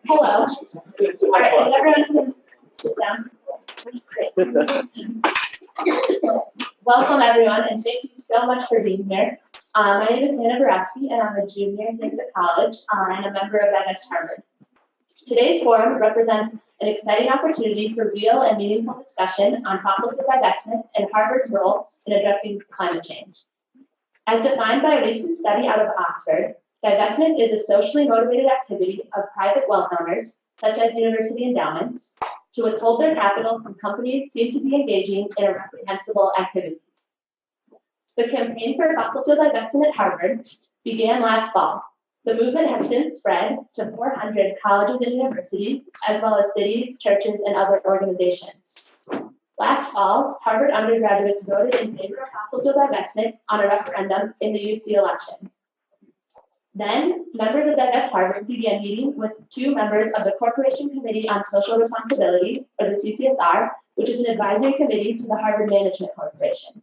Hello. All right, and everyone please sit down. Welcome everyone, and thank you so much for being here. My name is Hannah Borowski, and I'm a junior here at the college and a member of Divest Harvard. Today's forum represents an exciting opportunity for real and meaningful discussion on fossil fuel divestment and Harvard's role in addressing climate change. As defined by a recent study out of Oxford, divestment is a socially motivated activity of private wealth owners, such as university endowments, to withhold their capital from companies seen to be engaging in a reprehensible activity. The campaign for fossil fuel divestment at Harvard began last fall. The movement has since spread to 400 colleges and universities, as well as cities, churches, and other organizations. Last fall, Harvard undergraduates voted in favor of fossil fuel divestment on a referendum in the UC election. Then, members of Divest Harvard began meeting with two members of the Corporation Committee on Social Responsibility, or the CCSR, which is an advisory committee to the Harvard Management Corporation.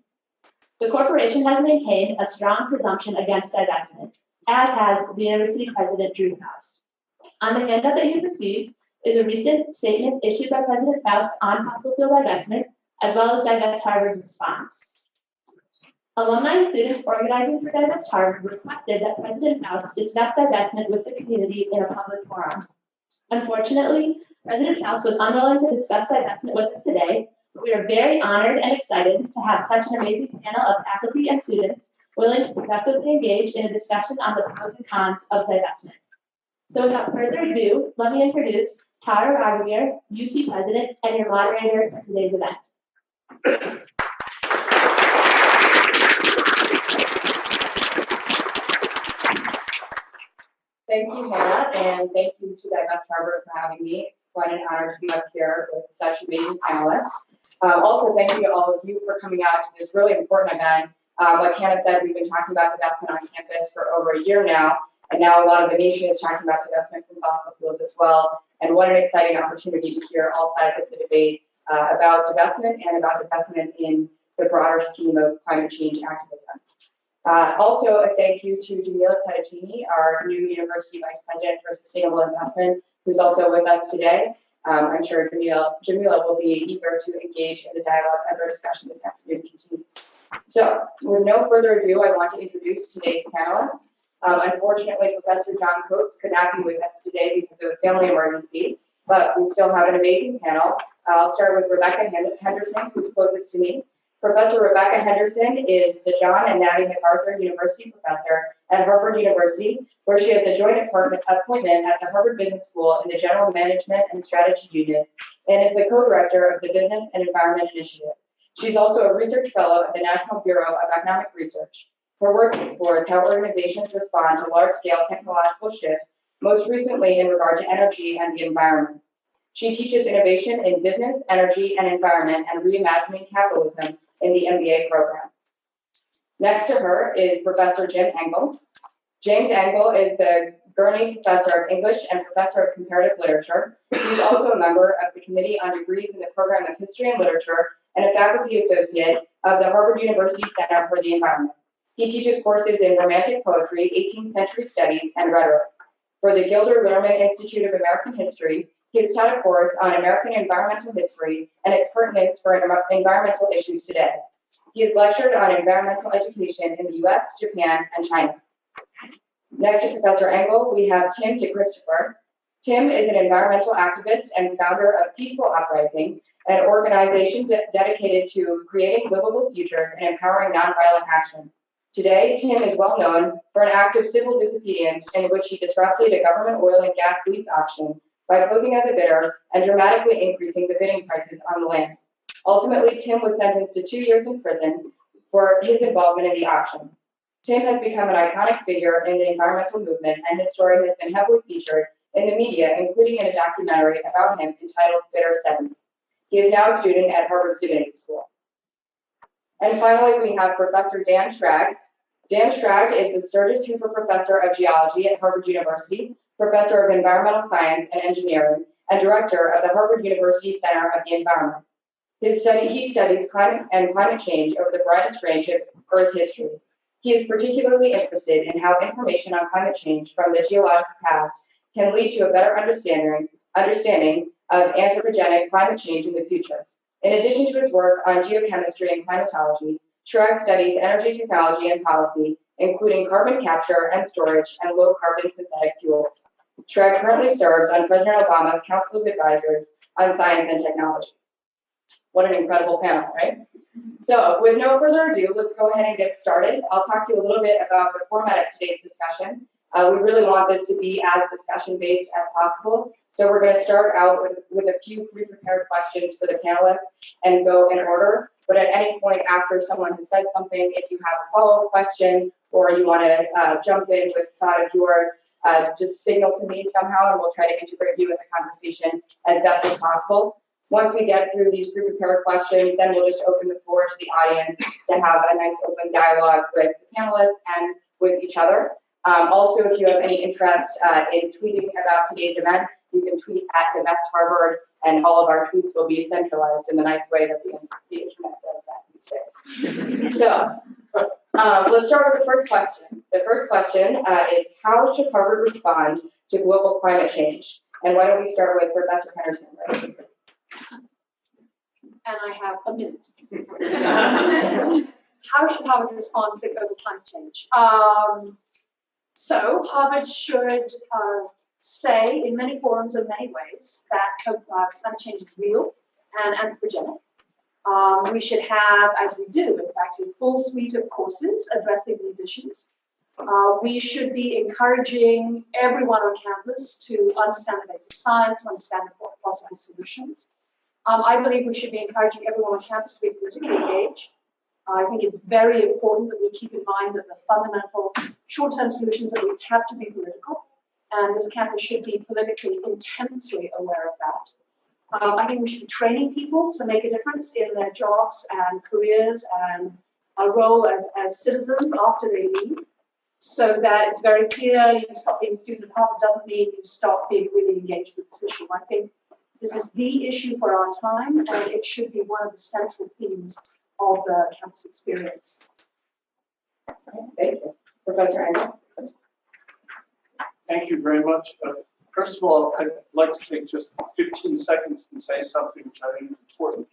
The corporation has maintained a strong presumption against divestment, as has the university president, Drew Faust. On the handout that you've received is a recent statement issued by President Faust on fossil fuel divestment, as well as Divest Harvard's response. Alumni and students organizing for Divest Harvard requested that President Faust discuss divestment with the community in a public forum. Unfortunately, President Faust was unwilling to discuss divestment with us today, but we are very honored and excited to have such an amazing panel of faculty and students willing to productively engage in a discussion on the pros and cons of divestment. So without further ado, let me introduce Tara Raghuveer, UC President, and your moderator for today's event. Thank you, Hannah, and thank you to Divest Harvard for having me. It's quite an honor to be up here with such amazing panelists. Also, thank you to all of you for coming out to this really important event. Like Hannah said, we've been talking about divestment on campus for over a year now, and now a lot of the nation is talking about divestment from fossil fuels as well. And what an exciting opportunity to hear all sides of the debate about divestment and about divestment in the broader scheme of climate change activism. Also, a thank you to Jamila Pedicini, our new University Vice President for Sustainable Investment, who's also with us today. I'm sure Jamila will be eager to engage in the dialogue as our discussion this afternoon continues. So, with no further ado, I want to introduce today's panelists. Unfortunately, Professor John Coates could not be with us today because of a family emergency, but we still have an amazing panel. I'll start with Rebecca Henderson, who's closest to me. Professor Rebecca Henderson is the John and Natty MacArthur University Professor at Harvard University, where she has a joint appointment at the Harvard Business School in the General Management and Strategy Unit, and is the co-director of the Business and Environment Initiative. She's also a research fellow at the National Bureau of Economic Research. Her work explores how organizations respond to large-scale technological shifts, most recently in regard to energy and the environment. She teaches innovation in business, energy, and environment and reimagining capitalism in the MBA program. Next to her is Professor Jim Engell. James Engell is the Gurney Professor of English and Professor of Comparative Literature. He's also a member of the Committee on Degrees in the Program of History and Literature and a faculty associate of the Harvard University Center for the Environment. He teaches courses in Romantic Poetry, 18th Century Studies, and Rhetoric. For the Gilder Lehrman Institute of American History, he has taught a course on American environmental history and its pertinence for environmental issues today. He has lectured on environmental education in the US, Japan, and China. Next to Professor Engell, we have Tim DeChristopher. Tim is an environmental activist and founder of Peaceful Uprising, an organization dedicated to creating livable futures and empowering nonviolent action. Today, Tim is well known for an act of civil disobedience in which he disrupted a government oil and gas lease auction by posing as a bidder and dramatically increasing the bidding prices on the land. Ultimately, Tim was sentenced to 2 years in prison for his involvement in the auction. Tim has become an iconic figure in the environmental movement, and his story has been heavily featured in the media, including in a documentary about him entitled Bidder 7. He is now a student at Harvard's Divinity School. And finally, we have Professor Dan Schrag. Dan Schrag is the Sturgis Hooper Professor of Geology at Harvard University, Professor of Environmental Science and Engineering, and Director of the Harvard University Center of the Environment. He studies climate change over the brightest range of Earth history. He is particularly interested in how information on climate change from the geological past can lead to a better understanding of anthropogenic climate change in the future. In addition to his work on geochemistry and climatology, Schrag studies energy technology and policy, including carbon capture and storage and low-carbon synthetic fuels. Schrag currently serves on President Obama's Council of Advisors on Science and Technology. What an incredible panel, right? So with no further ado, let's go ahead and get started. I'll talk to you a little bit about the format of today's discussion. We really want this to be as discussion-based as possible. So we're going to start out with a few pre-prepared questions for the panelists and go in order. But at any point after someone has said something, if you have a follow-up question or you want to jump in with a thought of yours, just signal to me somehow and we'll try to integrate you in the conversation as best as possible. Once we get through these pre-prepared questions, then we'll just open the floor to the audience to have a nice open dialogue with the panelists and with each other. Also, if you have any interest in tweeting about today's event, you can tweet at Divest Harvard, and all of our tweets will be centralized in the nice way that the internet does that these days. So, let's start with the first question. The first question is, how should Harvard respond to global climate change? And why don't we start with Professor Henderson? Right? And I have a minute. How should Harvard respond to global climate change? So Harvard should say in many forums in many ways that climate change is real and anthropogenic. We should have, as we do, in fact, a full suite of courses addressing these issues. We should be encouraging everyone on campus to understand the basic science, understand the possible solutions. I believe we should be encouraging everyone on campus to be politically engaged. I think it's very important that we keep in mind that the fundamental short-term solutions at least have to be political, and this campus should be politically intensely aware of that. I think we should be training people to make a difference in their jobs and careers and a role as citizens after they leave, so that it's very clear you stop being a student at Harvard doesn't mean you stop being really engaged with this issue. I think this is the issue for our time, and it should be one of the central themes of the campus experience. Thank you. Professor Engell. Thank you very much. First of all, I'd like to take just 15 seconds and say something which I think is important.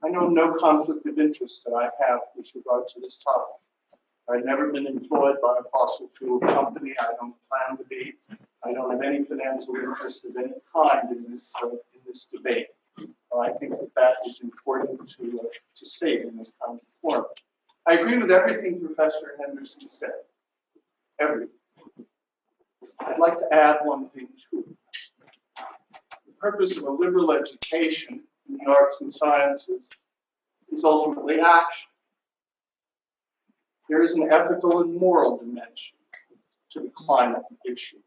I know no conflict of interest that I have with regard to this topic. I've never been employed by a fossil fuel company. I don't plan to be. I don't have any financial interest of any kind in this debate. I think that is important to state in this kind of forum. I agree with everything Professor Henderson said. Everything. I'd like to add one thing too. The purpose of a liberal education in the arts and sciences is ultimately action. There is an ethical and moral dimension to the climate issue.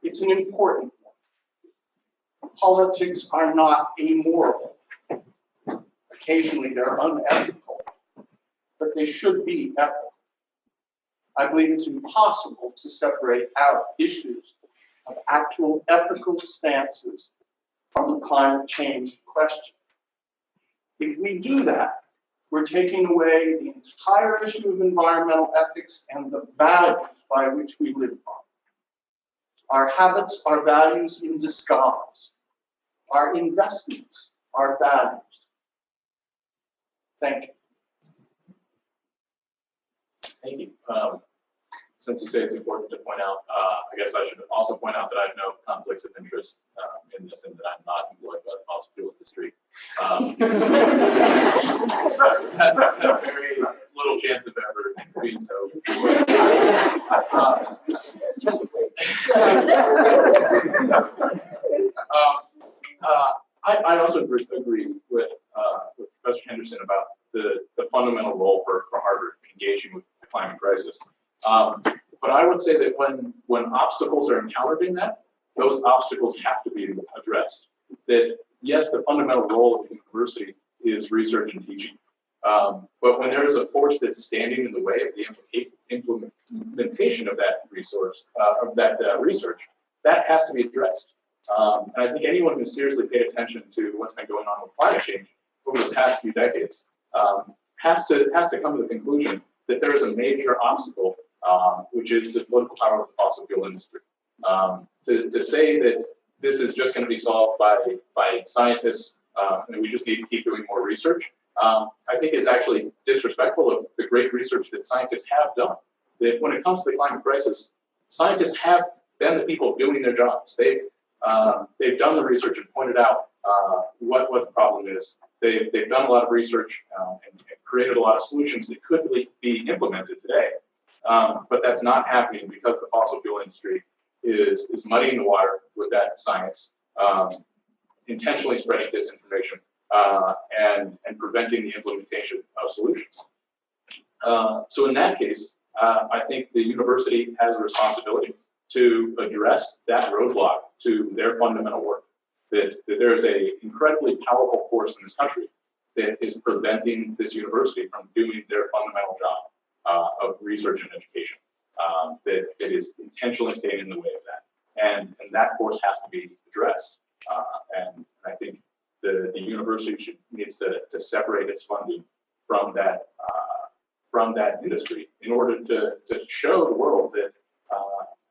It's an important one. Politics are not amoral. Occasionally they're unethical, but they should be ethical. I believe it's impossible to separate out issues of actual ethical stances from the climate change question. If we do that, we're taking away the entire issue of environmental ethics and the values by which we live by. Our habits are values in disguise. Our investments are values. Thank you. Thank you. Since you say it's important to point out, I guess I should also point out that I have no conflicts of interest in this, and that I'm not employed by the fossil fuel industry. Have very little chance of ever being so. Just wait. I also agree with Professor Henderson about the fundamental role for Harvard engaging with the climate crisis. But I would say that when obstacles are encountered in that, those obstacles have to be addressed. That yes, the fundamental role of the university is research and teaching. But when there is a force that's standing in the way of the implementation of that research, that has to be addressed. And I think anyone who's seriously paid attention to what's been going on with climate change over the past few decades has to come to the conclusion that there is a major obstacle which is the political power of the fossil fuel industry. To say that this is just going to be solved by scientists, and we just need to keep doing more research, I think is actually disrespectful of the great research that scientists have done. That when it comes to the climate crisis, scientists have been the people doing their jobs. They've done the research and pointed out what the problem is. They've done a lot of research and created a lot of solutions that could be implemented today. But that's not happening because the fossil fuel industry is muddying the water with that science, intentionally spreading disinformation, and preventing the implementation of solutions. So in that case, I think the university has a responsibility to address that roadblock to their fundamental work. That there is an incredibly powerful force in this country that is preventing this university from doing their fundamental job of research and education. That is intentionally staying in the way of that, and that force has to be addressed. And I think the university needs to separate its funding from that industry in order to show the world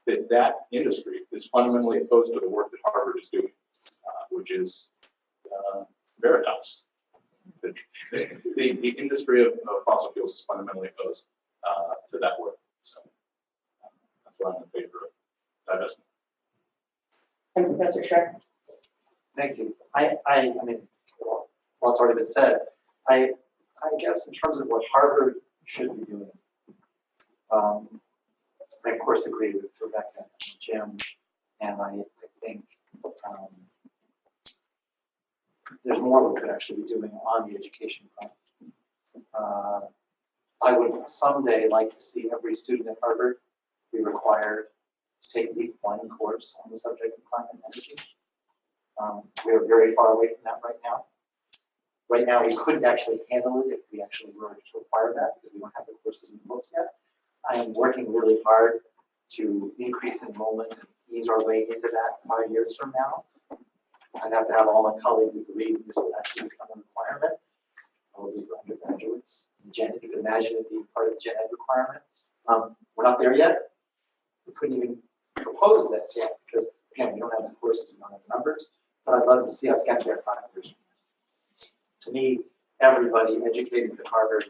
that that industry is fundamentally opposed to the work that Harvard is doing, which is veritas. The industry of fossil fuels is fundamentally opposed to that work. So that's why I'm in favor of divestment. And Professor Schrag? Thank you. I mean, well, it's already been said. I guess in terms of what Harvard should be doing, I of course agree with Rebecca and Jim, and I think there's more we could actually be doing on the education front. I would someday like to see every student at Harvard be required to take at least one course on the subject of climate and energy. We are very far away from that right now. Right now, we couldn't actually handle it if we actually were to require that because we don't have the courses in the books yet. I am working really hard to increase enrollment and ease our way into that 5 years from now. I'd have to have all my colleagues agree that this would actually become a requirement, probably for undergraduates. You can imagine it being part of the gen ed requirement. We're not there yet. We couldn't even propose this yet because, again, we don't have the courses and don't have the numbers. But I'd love to see us get there 5 years. To me, everybody educated at Harvard,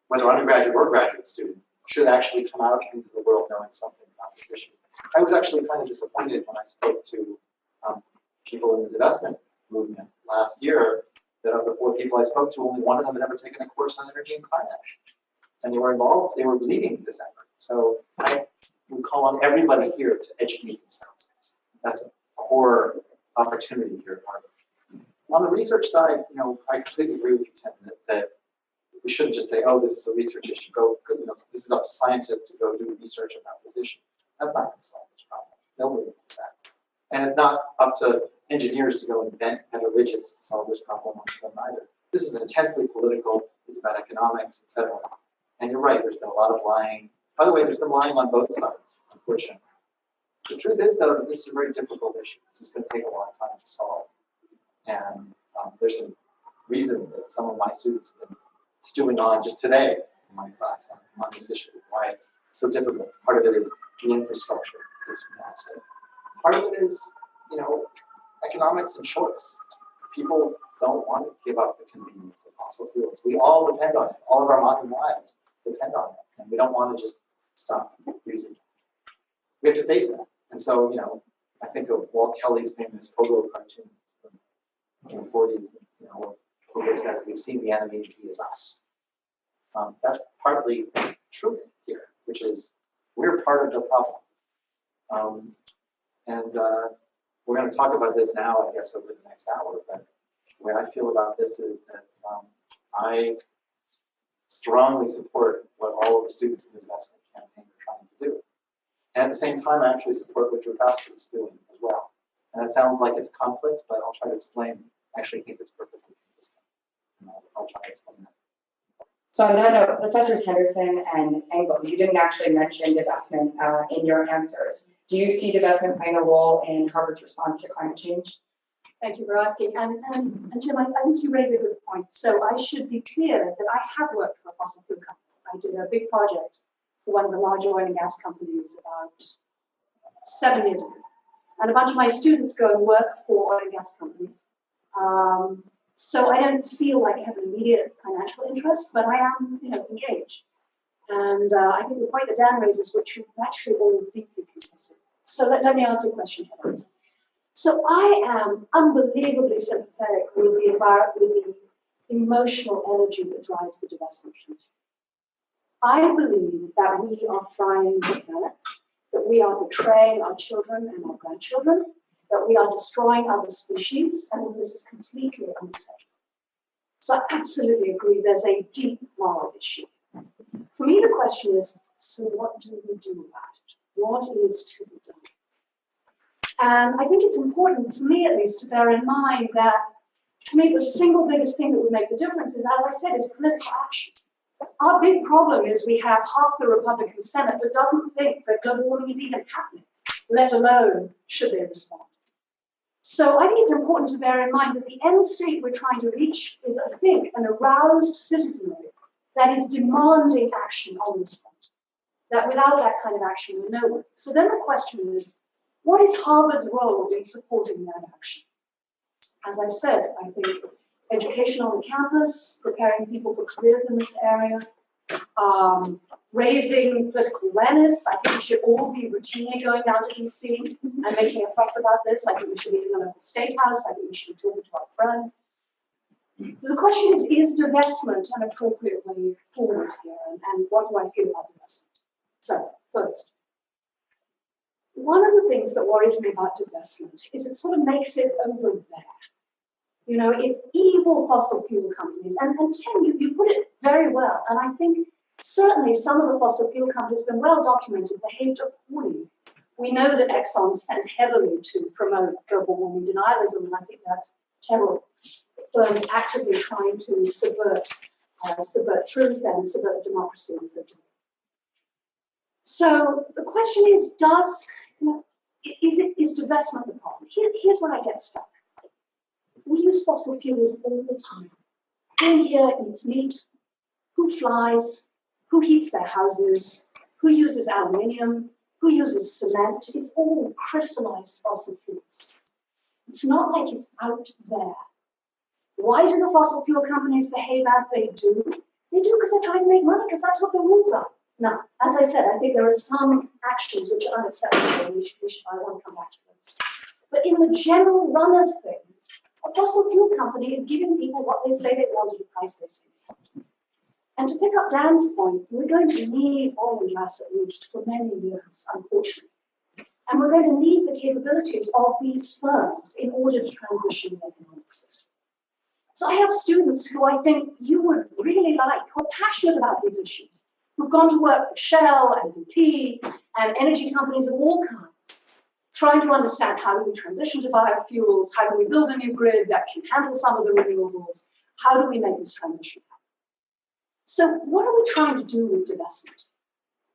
whether undergraduate or graduate student, should actually come out into the world knowing something about this issue. I was actually kind of disappointed when I spoke to people in the divestment movement last year that of the 4 people I spoke to, only one of them had ever taken a course on energy and climate action. And they were involved, they were leading this effort. So I would call on everybody here to educate themselves. That's a core opportunity here at Harvard. On the research side, I completely agree with you, Tim, that we shouldn't just say, oh, this is a research issue. This is up to scientists to go do research about this issue. That's not going to solve this problem. Nobody wants that. And it's not up to engineers to go invent better widgets to solve this problem on its own either. This is intensely political. It's about economics, etc. And you're right, there's been a lot of lying. By the way, there's been lying on both sides, unfortunately. The truth is, though, that this is a very difficult issue. This is going to take a long time to solve. And there's some reasons that some of my students have been stewing on just today in my class on this issue, why it's so difficult. Part of it is the infrastructure is massive. Part of it is, economics and choice. People don't want to give up the convenience of fossil fuels. We all depend on it. All of our modern lives depend on it. And we don't want to just stop using it. We have to face that. And so, I think of Walt Kelly's famous Pogo cartoon in the 40s, where it says, we've seen the enemy and he is us. That's partly true here, which is we're part of the problem. We're going to talk about this now, I guess, over the next hour. But the way I feel about this is that I strongly support what all of the students in the investment campaign are trying to do. And at the same time, I actually support what Divest is doing as well. And that sounds like it's conflict, but I'll try to explain. I actually think it's perfectly consistent. And I'll try to explain that. So on that note, Professors Henderson and Engell, you didn't actually mention divestment in your answers. Do you see divestment playing a role in Harvard's response to climate change? Thank you for asking. And Jim, I think you raise a good point. So I should be clear that I have worked for a fossil fuel company. I did a big project for one of the large oil and gas companies about 7 years ago. And a bunch of my students go and work for oil and gas companies. So I don't feel like I have an immediate financial interest, but I am, engaged. And I think the point that Dan raises, which you actually all deeply contested. So let me answer your question, Heather. So I am unbelievably sympathetic with the emotional energy that drives the divestment community. I believe that we are frying the planet, that we are betraying our children and our grandchildren, that we are destroying other species, and this is completely unacceptable. So I absolutely agree there's a deep moral issue. For me, the question is, so what do we do about it? What is to be done? And I think it's important, for me at least, to bear in mind that, to me, the single biggest thing that would make the difference is, as I said, is political action. Our big problem is we have half the Republican Senate that doesn't think that global warming is even happening, let alone should they respond. So I think it's important to bear in mind that the end state we're trying to reach is, I think, an aroused citizenry that is demanding action on this front. That without that kind of action, we're nowhere. So then the question is, what is Harvard's role in supporting that action? As I said, I think education on the campus, preparing people for careers in this area, raising political awareness. I think we should all be routinely going down to DC and making a fuss about this. I think we should be in the local state house. I think we should be talking to our friends. The question is divestment an appropriate way forward here? And what do I feel about divestment? So, first, one of the things that worries me about divestment is it sort of makes it over there. It's evil fossil fuel companies. And Tim, you put it very well. And I think certainly some of the fossil fuel companies have been well documented, behaved appallingly. We know that Exxon spent heavily to promote global warming denialism, and I think that's terrible. Firms actively trying to subvert truth and subvert democracy and so on. So the question is, is divestment the problem? Here's where I get stuck. We use fossil fuels all the time. Who here eats meat? Who flies? Who heats their houses? Who uses aluminium? Who uses cement? It's all crystallized fossil fuels. It's not like it's out there. Why do the fossil fuel companies behave as they do? They do because they're trying to make money, because that's what the rules are. Now, as I said, I think there are some actions which are unacceptable, and I want to come back to those. But in the general run of things, a fossil fuel company is giving people what they say they want at a price they say they want. And to pick up Dan's point, we're going to need oil and gas at least for many years, unfortunately. And we're going to need the capabilities of these firms in order to transition the economic system. So I have students who I think you would really like, who are passionate about these issues, who've gone to work for Shell and BP and energy companies of all kinds, trying to understand how do we transition to biofuels, how do we build a new grid that can handle some of the renewables, how do we make this transition happen? So what are we trying to do with divestment?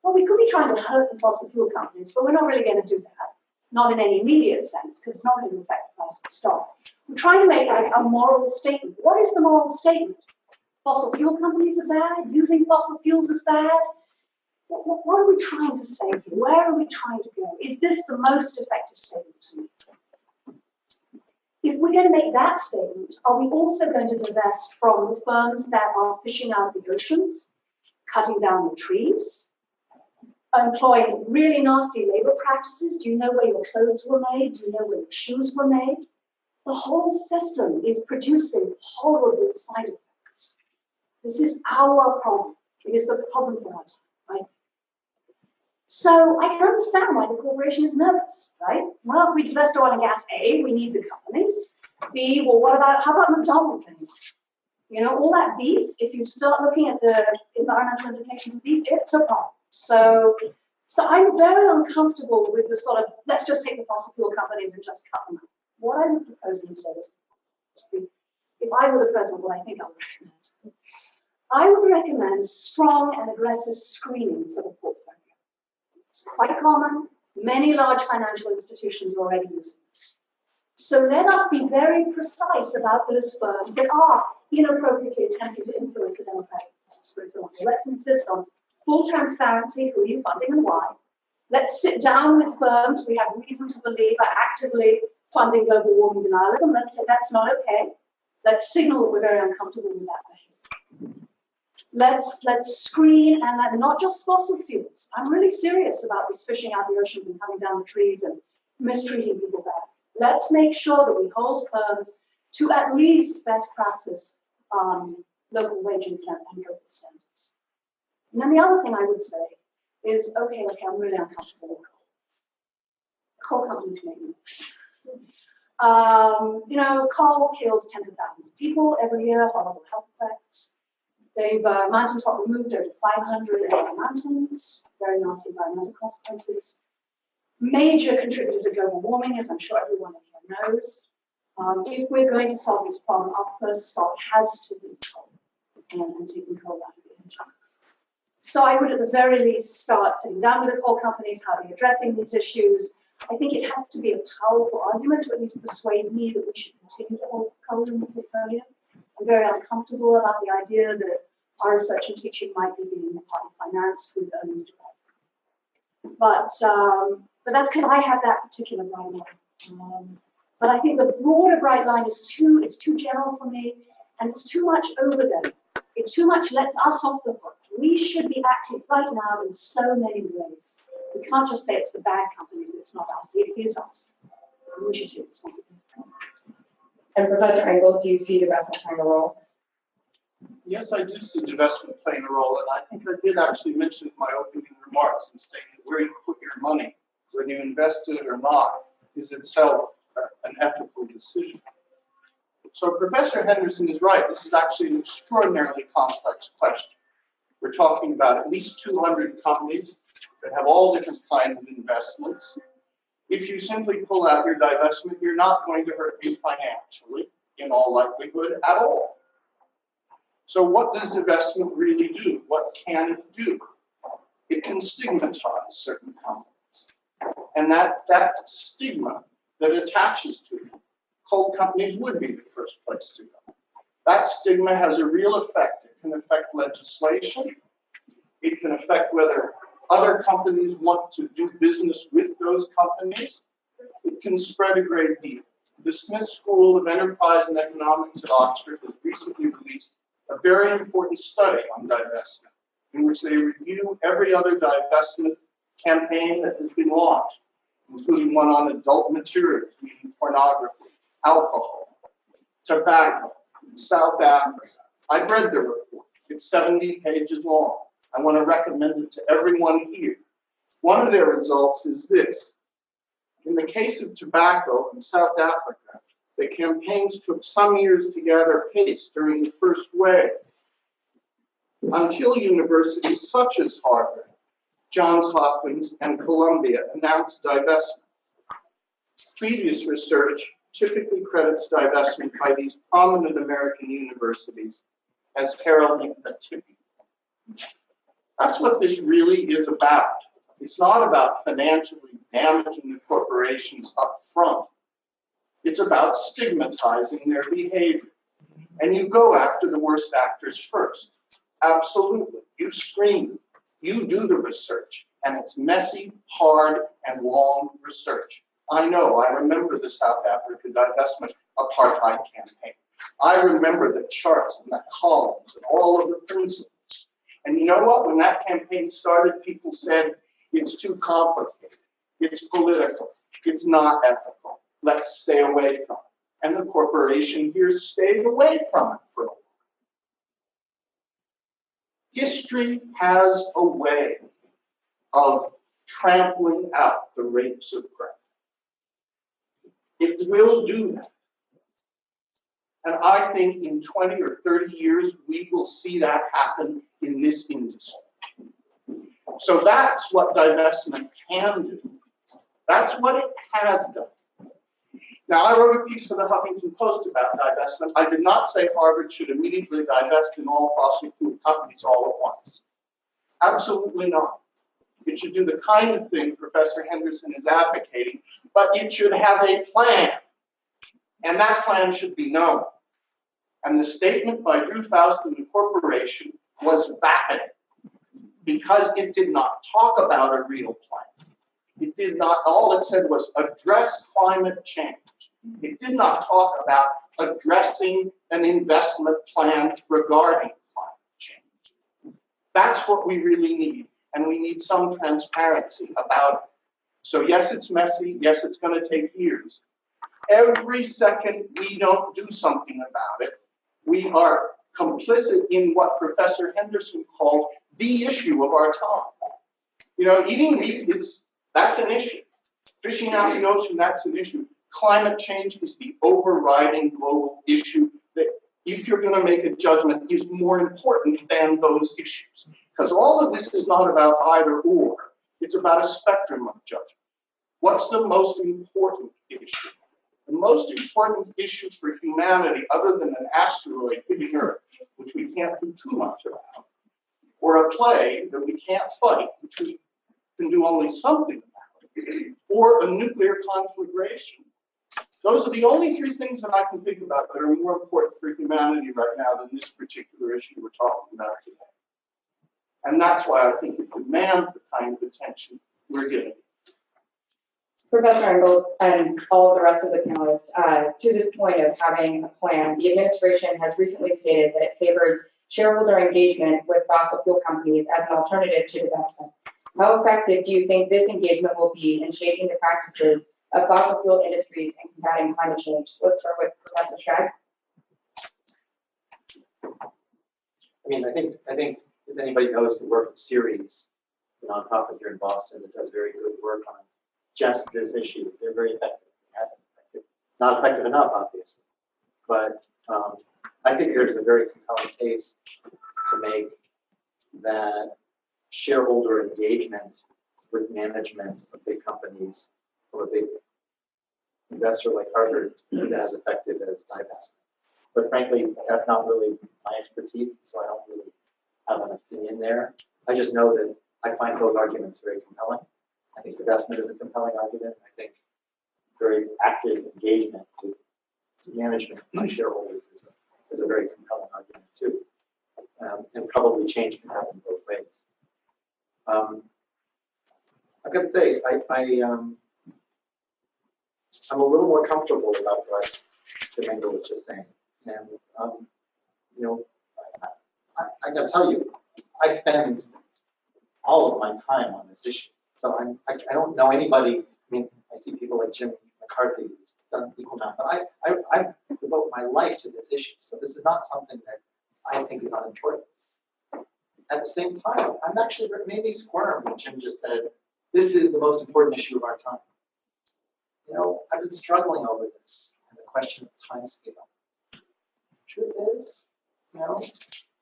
Well, we could be trying to hurt the fossil fuel companies, but we're not really going to do that. Not in any immediate sense, because it's not going to affect the price of the stock. We're trying to make like a moral statement. What is the moral statement? Fossil fuel companies are bad? Using fossil fuels is bad? What are we trying to say here? Where are we trying to go? Is this the most effective statement to make? If we're going to make that statement, are we also going to divest from the firms that are fishing out the oceans, cutting down the trees, employing really nasty labor practices? Do you know where your clothes were made? Do you know where your shoes were made? The whole system is producing horrible side effects. This is our problem. It is the problem for our time, right? So I can understand why the corporation is nervous, right? Well, if we divest oil and gas, A, we need the companies. B, well, how about McDonald's anymore? All that beef, if you start looking at the environmental implications of beef, it's a problem. So I'm very uncomfortable with the sort of, let's just take the fossil fuel companies and just cut them out. What I would propose instead is, if I were the president, what I think I would recommend. I would recommend strong and aggressive screening for the portfolio. It's quite common. Many large financial institutions are already using this. So let us be very precise about those firms that are inappropriately attempting to influence the democratic process, for example. Let's insist on full transparency, who are you funding and why. Let's sit down with firms we have reason to believe are actively funding global warming denialism. Let's say that's not okay. Let's signal that we're very uncomfortable with that behavior. Let's screen, and not just fossil fuels. I'm really serious about this fishing out the oceans and cutting down the trees and mistreating people there. Let's make sure that we hold firms to at least best practice local wages and local standards. And then the other thing I would say is, okay, I'm really uncomfortable with coal. Coal companies make moves. Coal kills tens of thousands of people every year, horrible health effects. They've mountaintop removed over 500 mountains, very nasty environmental consequences. Major contributor to global warming, as I'm sure everyone here knows. If we're going to solve this problem, our first stop has to be coal and taking coal out of the energy mix. So I would at the very least start sitting down with the coal companies, how they're addressing these issues. I think it has to be a powerful argument to at least persuade me that we should continue to hold coal in the portfolio. I'm very uncomfortable about the idea that our research and teaching might be being partly financed through the earnings development. But that's because I have that particular bright line. But I think the broader bright line is too general for me, and it's too much over there. It too much lets us off the hook. We should be active right now in so many ways. We can't just say it's the bad companies, it's not us, it is us. And we should take responsibility. And Professor Engell, do you see divestment playing a role? Yes, I do see divestment playing a role, and I think I did actually mention in my opening remarks and stating where you put your money, whether you invest it or not, is itself an ethical decision. So Professor Henderson is right. This is actually an extraordinarily complex question. We're talking about at least 200 companies that have all different kinds of investments. If you simply pull out your divestment, you're not going to hurt me financially, in all likelihood, at all. So what does divestment really do? What can it do? It can stigmatize certain companies. And that stigma that attaches to them, coal companies would be the first place to go. That stigma has a real effect. It can affect legislation. It can affect whether other companies want to do business with those companies. It can spread a great deal. The Smith School of Enterprise and Economics at Oxford has recently released a very important study on divestment, in which they review every other divestment campaign that has been launched, including one on adult materials, meaning pornography, alcohol, tobacco, South Africa. I've read the report. It's 70 pages long. I want to recommend it to everyone here. One of their results is this. In the case of tobacco in South Africa, the campaigns took some years to gather pace during the first wave, until universities such as Harvard, Johns Hopkins, and Columbia announced divestment. Previous research typically credits divestment by these prominent American universities as heralding a tipping point. That's what this really is about. It's not about financially damaging the corporations up front. It's about stigmatizing their behavior. And you go after the worst actors first. Absolutely. You screen them. You do the research. And it's messy, hard, and long research. I know. I remember the South Africa divestment apartheid campaign. I remember the charts and the columns and all of the principles. And you know what? When that campaign started, people said, it's too complicated. It's political. It's not ethical. Let's stay away from it. And the corporation here stayed away from it for a while. History has a way of trampling out the rapes of prey. It will do that. And I think in 20 or 30 years, we will see that happen in this industry. So that's what divestment can do. That's what it has done. Now, I wrote a piece for the Huffington Post about divestment. I did not say Harvard should immediately divest in all fossil fuel companies all at once. Absolutely not. It should do the kind of thing Professor Henderson is advocating, but it should have a plan. And that plan should be known. And the statement by Drew Faust and the corporation was vapid. because it did not talk about a real plan. It did not, all it said was address climate change. It did not talk about addressing an investment plan regarding climate change. That's what we really need, and we need some transparency about it. So yes, it's messy, yes, it's going to take years. Every second we don't do something about it, we are complicit in what Professor Henderson called the issue of our time. You know, eating meat that's an issue. Fishing out the ocean, that's an issue. Climate change is the overriding global issue that, if you're going to make a judgment, is more important than those issues. Because all of this is not about either or. It's about a spectrum of judgment. What's the most important issue? The most important issue for humanity, other than an asteroid hitting Earth, which we can't do too much about, or a plague that we can't fight, which we can do only something about, or a nuclear conflagration. Those are the only three things that I can think about that are more important for humanity right now than this particular issue we're talking about today. And that's why I think it demands the kind of attention we're giving. Professor Engell and all of the rest of the panelists, to this point of having a plan, the administration has recently stated that it favors shareholder engagement with fossil fuel companies as an alternative to divestment. How effective do you think this engagement will be in shaping the practices of fossil fuel industries and combating climate change? Let's start with Professor Schrag. I mean, I think if anybody knows the work of Ceres, the nonprofit here in Boston that does very good work on just this issue, they're very effective. Not effective enough, obviously, but I think there's a very compelling case to make that shareholder engagement with management of big companies or a big investor like Harvard is as effective as divestment. But frankly, that's not really my expertise, so I don't really have an opinion there. I just know that I find both arguments very compelling. I think divestment is a compelling argument. I think very active engagement with management by shareholders is a very compelling argument too. And probably change can happen both ways. I've got to say, I'm a little more comfortable about what Engell was just saying. And, you know, I got to tell you, I spend all of my time on this issue. So I don't know anybody. I mean, I see people like Jim McCarthy who's done equal amount, but I devote my life to this issue. So this is not something that I think is unimportant. At the same time, I'm actually maybe squirm when Jim just said, this is the most important issue of our time. You know, I've been struggling over this and the question of time scale. Truth is, you know,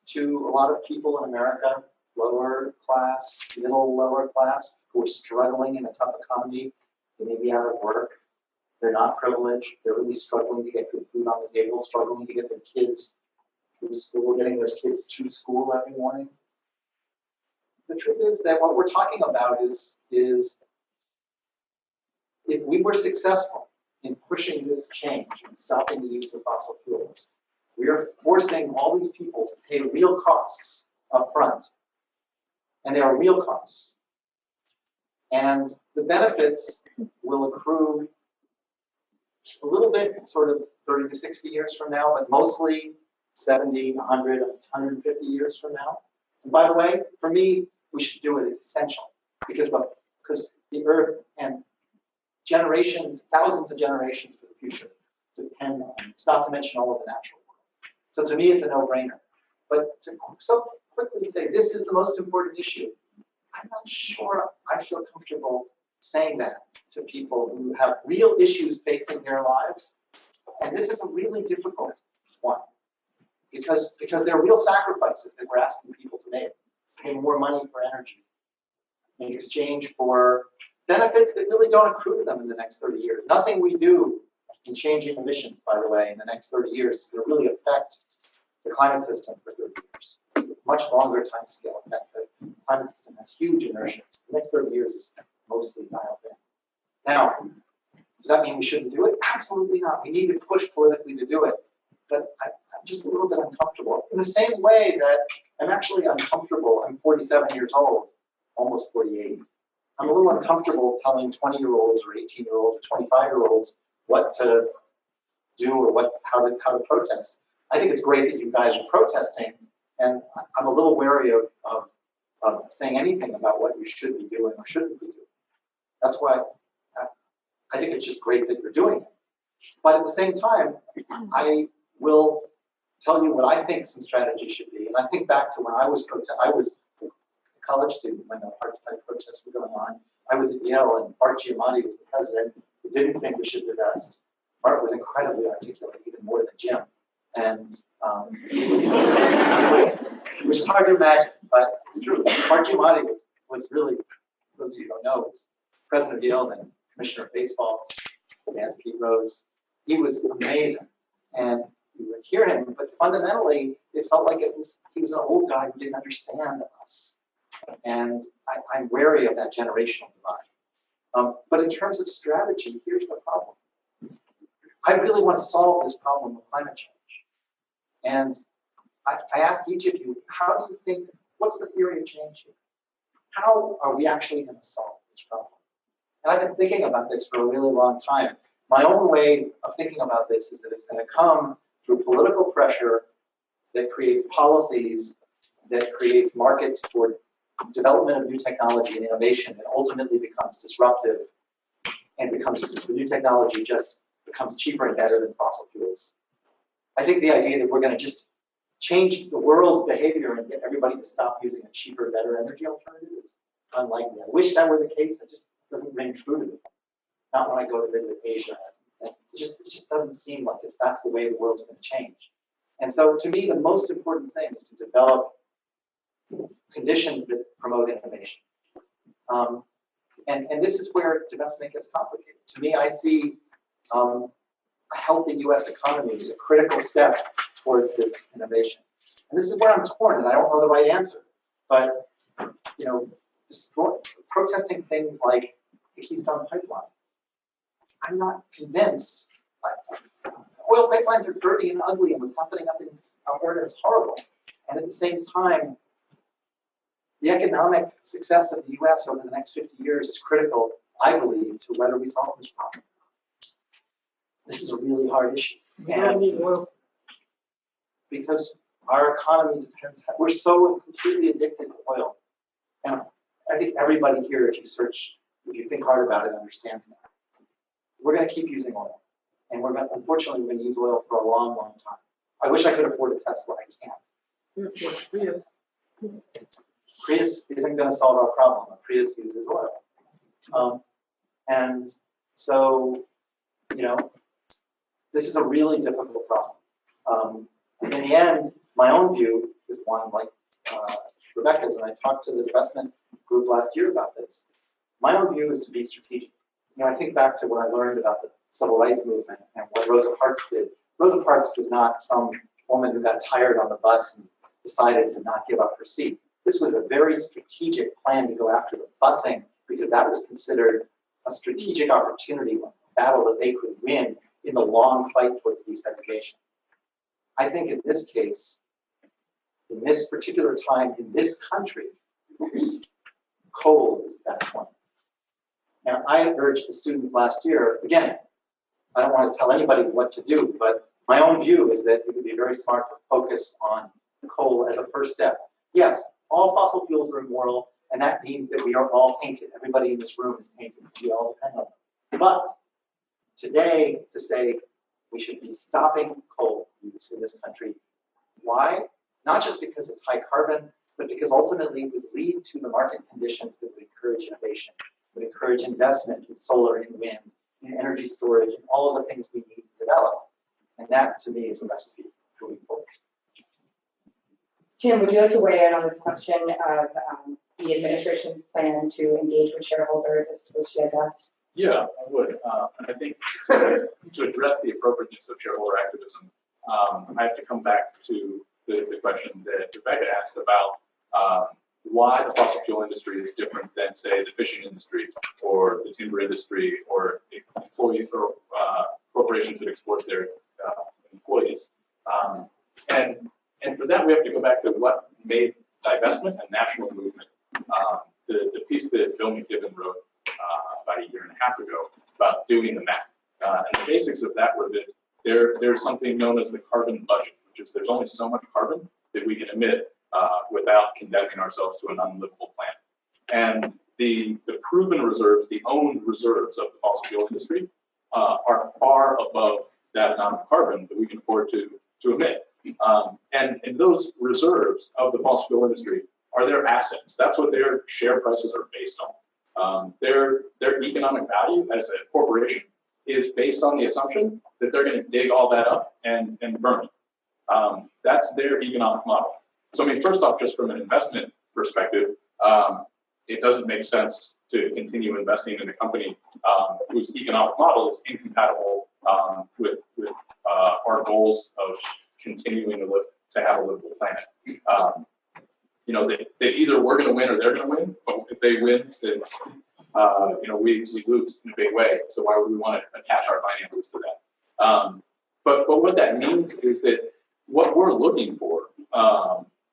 to a lot of people in America, lower class, lower class, who are struggling in a tough economy, they may be out of work, they're not privileged, they're really struggling to get good food on the table, struggling to get their kids through school, getting their kids to school every morning. The truth is that what we're talking about is if we were successful in pushing this change and stopping the use of fossil fuels, we are forcing all these people to pay real costs up front. And they are real costs. And the benefits will accrue a little bit, sort of 30 to 60 years from now, but mostly 70, 100, 150 years from now. And by the way, for me, we should do it. It's essential because the Earth and generations, thousands of generations for the future depend on it. It's not to mention all of the natural world. So to me, it's a no-brainer. But to so quickly say this is the most important issue, I'm not sure I feel comfortable saying that to people who have real issues facing their lives. And this is a really difficult one because there are real sacrifices that we're asking people to make. Pay more money for energy in exchange for benefits that really don't accrue to them in the next 30 years. Nothing we do in changing emissions, by the way, in the next 30 years is going to really affect the climate system for 30 years. Much longer time scale effect. The climate system has huge inertia. The next 30 years is mostly dialed in. Now, does that mean we shouldn't do it? Absolutely not. We need to push politically to do it. But I'm just a little bit uncomfortable. In the same way that I'm actually uncomfortable. I'm 47 years old, almost 48. I'm a little uncomfortable telling 20-year-olds or 18-year-olds or 25-year-olds what to do or how to protest. I think it's great that you guys are protesting, and I'm a little wary of saying anything about what you should be doing or shouldn't be doing. That's why I think it's just great that you're doing it. But at the same time, I will tell you what I think some strategy should be. And I think back to when I was a college student when the apartheid protests were going on. I was at Yale, and Art Giamatti was the president, who didn't think we should divest. Art was incredibly articulate, even more than Jim. And which is hard to imagine, but it's true. Art Giamatti was really, those of you who don't know, was president of Yale and commissioner of baseball, and Pete Rose. He was amazing. And you would hear him, but fundamentally, it felt like he was an old guy who didn't understand us. And I'm wary of that generational divide. But in terms of strategy, here's the problem. I really want to solve this problem of climate change. And I ask each of you, how do you think, what's the theory of change here? How are we actually going to solve this problem? And I've been thinking about this for a really long time. My own way of thinking about this is that it's going to come through political pressure that creates policies, that creates markets for development of new technology and innovation that ultimately becomes disruptive and the new technology just becomes cheaper and better than fossil fuels. I think the idea that we're going to just change the world's behavior and get everybody to stop using a cheaper, better energy alternative is unlikely. I wish that were the case. It just doesn't ring true to me. Not when I go to visit Asia. It just doesn't seem like that's the way the world's going to change. And so to me, the most important thing is to develop conditions that promote innovation. And this is where divestment gets complicated. To me, I see a healthy U.S. economy as a critical step towards this innovation. And this is where I'm torn, and I don't know the right answer. But protesting things like the Keystone Pipeline, I'm not convinced. Oil pipelines are dirty and ugly, and what's happening up in Alberta is horrible. And at the same time, the economic success of the U.S. over the next 50 years is critical, I believe, to whether we solve this problem. This is a really hard issue. And because our economy depends, we're so completely addicted to oil. And I think everybody here, if you think hard about it, understands that. We're going to keep using oil. And unfortunately, we're going to use oil for a long, long time. I wish I could afford a Tesla. I can't. Prius isn't going to solve our problem. A Prius uses oil. And so, this is a really difficult problem. In the end, my own view is one like Rebecca's, and I talked to the divestment group last year about this. My own view is to be strategic. I think back to what I learned about the civil rights movement and what Rosa Parks did. Rosa Parks was not some woman who got tired on the bus and decided to not give up her seat. This was a very strategic plan to go after the busing because that was considered a strategic opportunity, a battle that they could win in the long fight towards desegregation. I think in this case, in this particular time, in this country, coal is that point. And I urged the students last year, again, I don't want to tell anybody what to do, but my own view is that it would be very smart to focus on coal as a first step. Yes, all fossil fuels are immoral, and that means that we are all tainted. Everybody in this room is tainted. We all depend on them. But today, to say we should be stopping coal use in this country, why? Not just because it's high carbon, but because ultimately it would lead to the market conditions that would encourage innovation, would encourage investment in solar and wind, in energy storage, and all of the things we need to develop. And that, to me, is a recipe for moving forward. Tim, would you like to weigh in on this question of the administration's plan to engage with shareholders as to which to divest? Yeah, I would. And I think to address the appropriateness of shareholder activism, I have to come back to the question that Rebecca asked about why the fossil fuel industry is different than, say, the fishing industry or the timber industry or employees or corporations that export their employees. And for that, we have to go back to what made divestment a national movement. The piece that Bill McKibben wrote about a year and a half ago about doing the math. And the basics of that were that there's something known as the carbon budget, which is there's only so much carbon that we can emit without condemning ourselves to an unlivable planet. And the proven reserves, the owned reserves of the fossil fuel industry are far above that amount of carbon that we can afford to emit. And those reserves of the fossil fuel industry are their assets. That's what their share prices are based on. Their economic value as a corporation is based on the assumption that they're going to dig all that up and burn it. That's their economic model. So, I mean, first off, just from an investment perspective, it doesn't make sense to continue investing in a company whose economic model is incompatible with our goals of continuing to have a livable planet. You know, they either we're going to win or they're going to win, but if they win, then you know, we lose in a big way. So why would we want to attach our finances to that? But what that means is that what we're looking for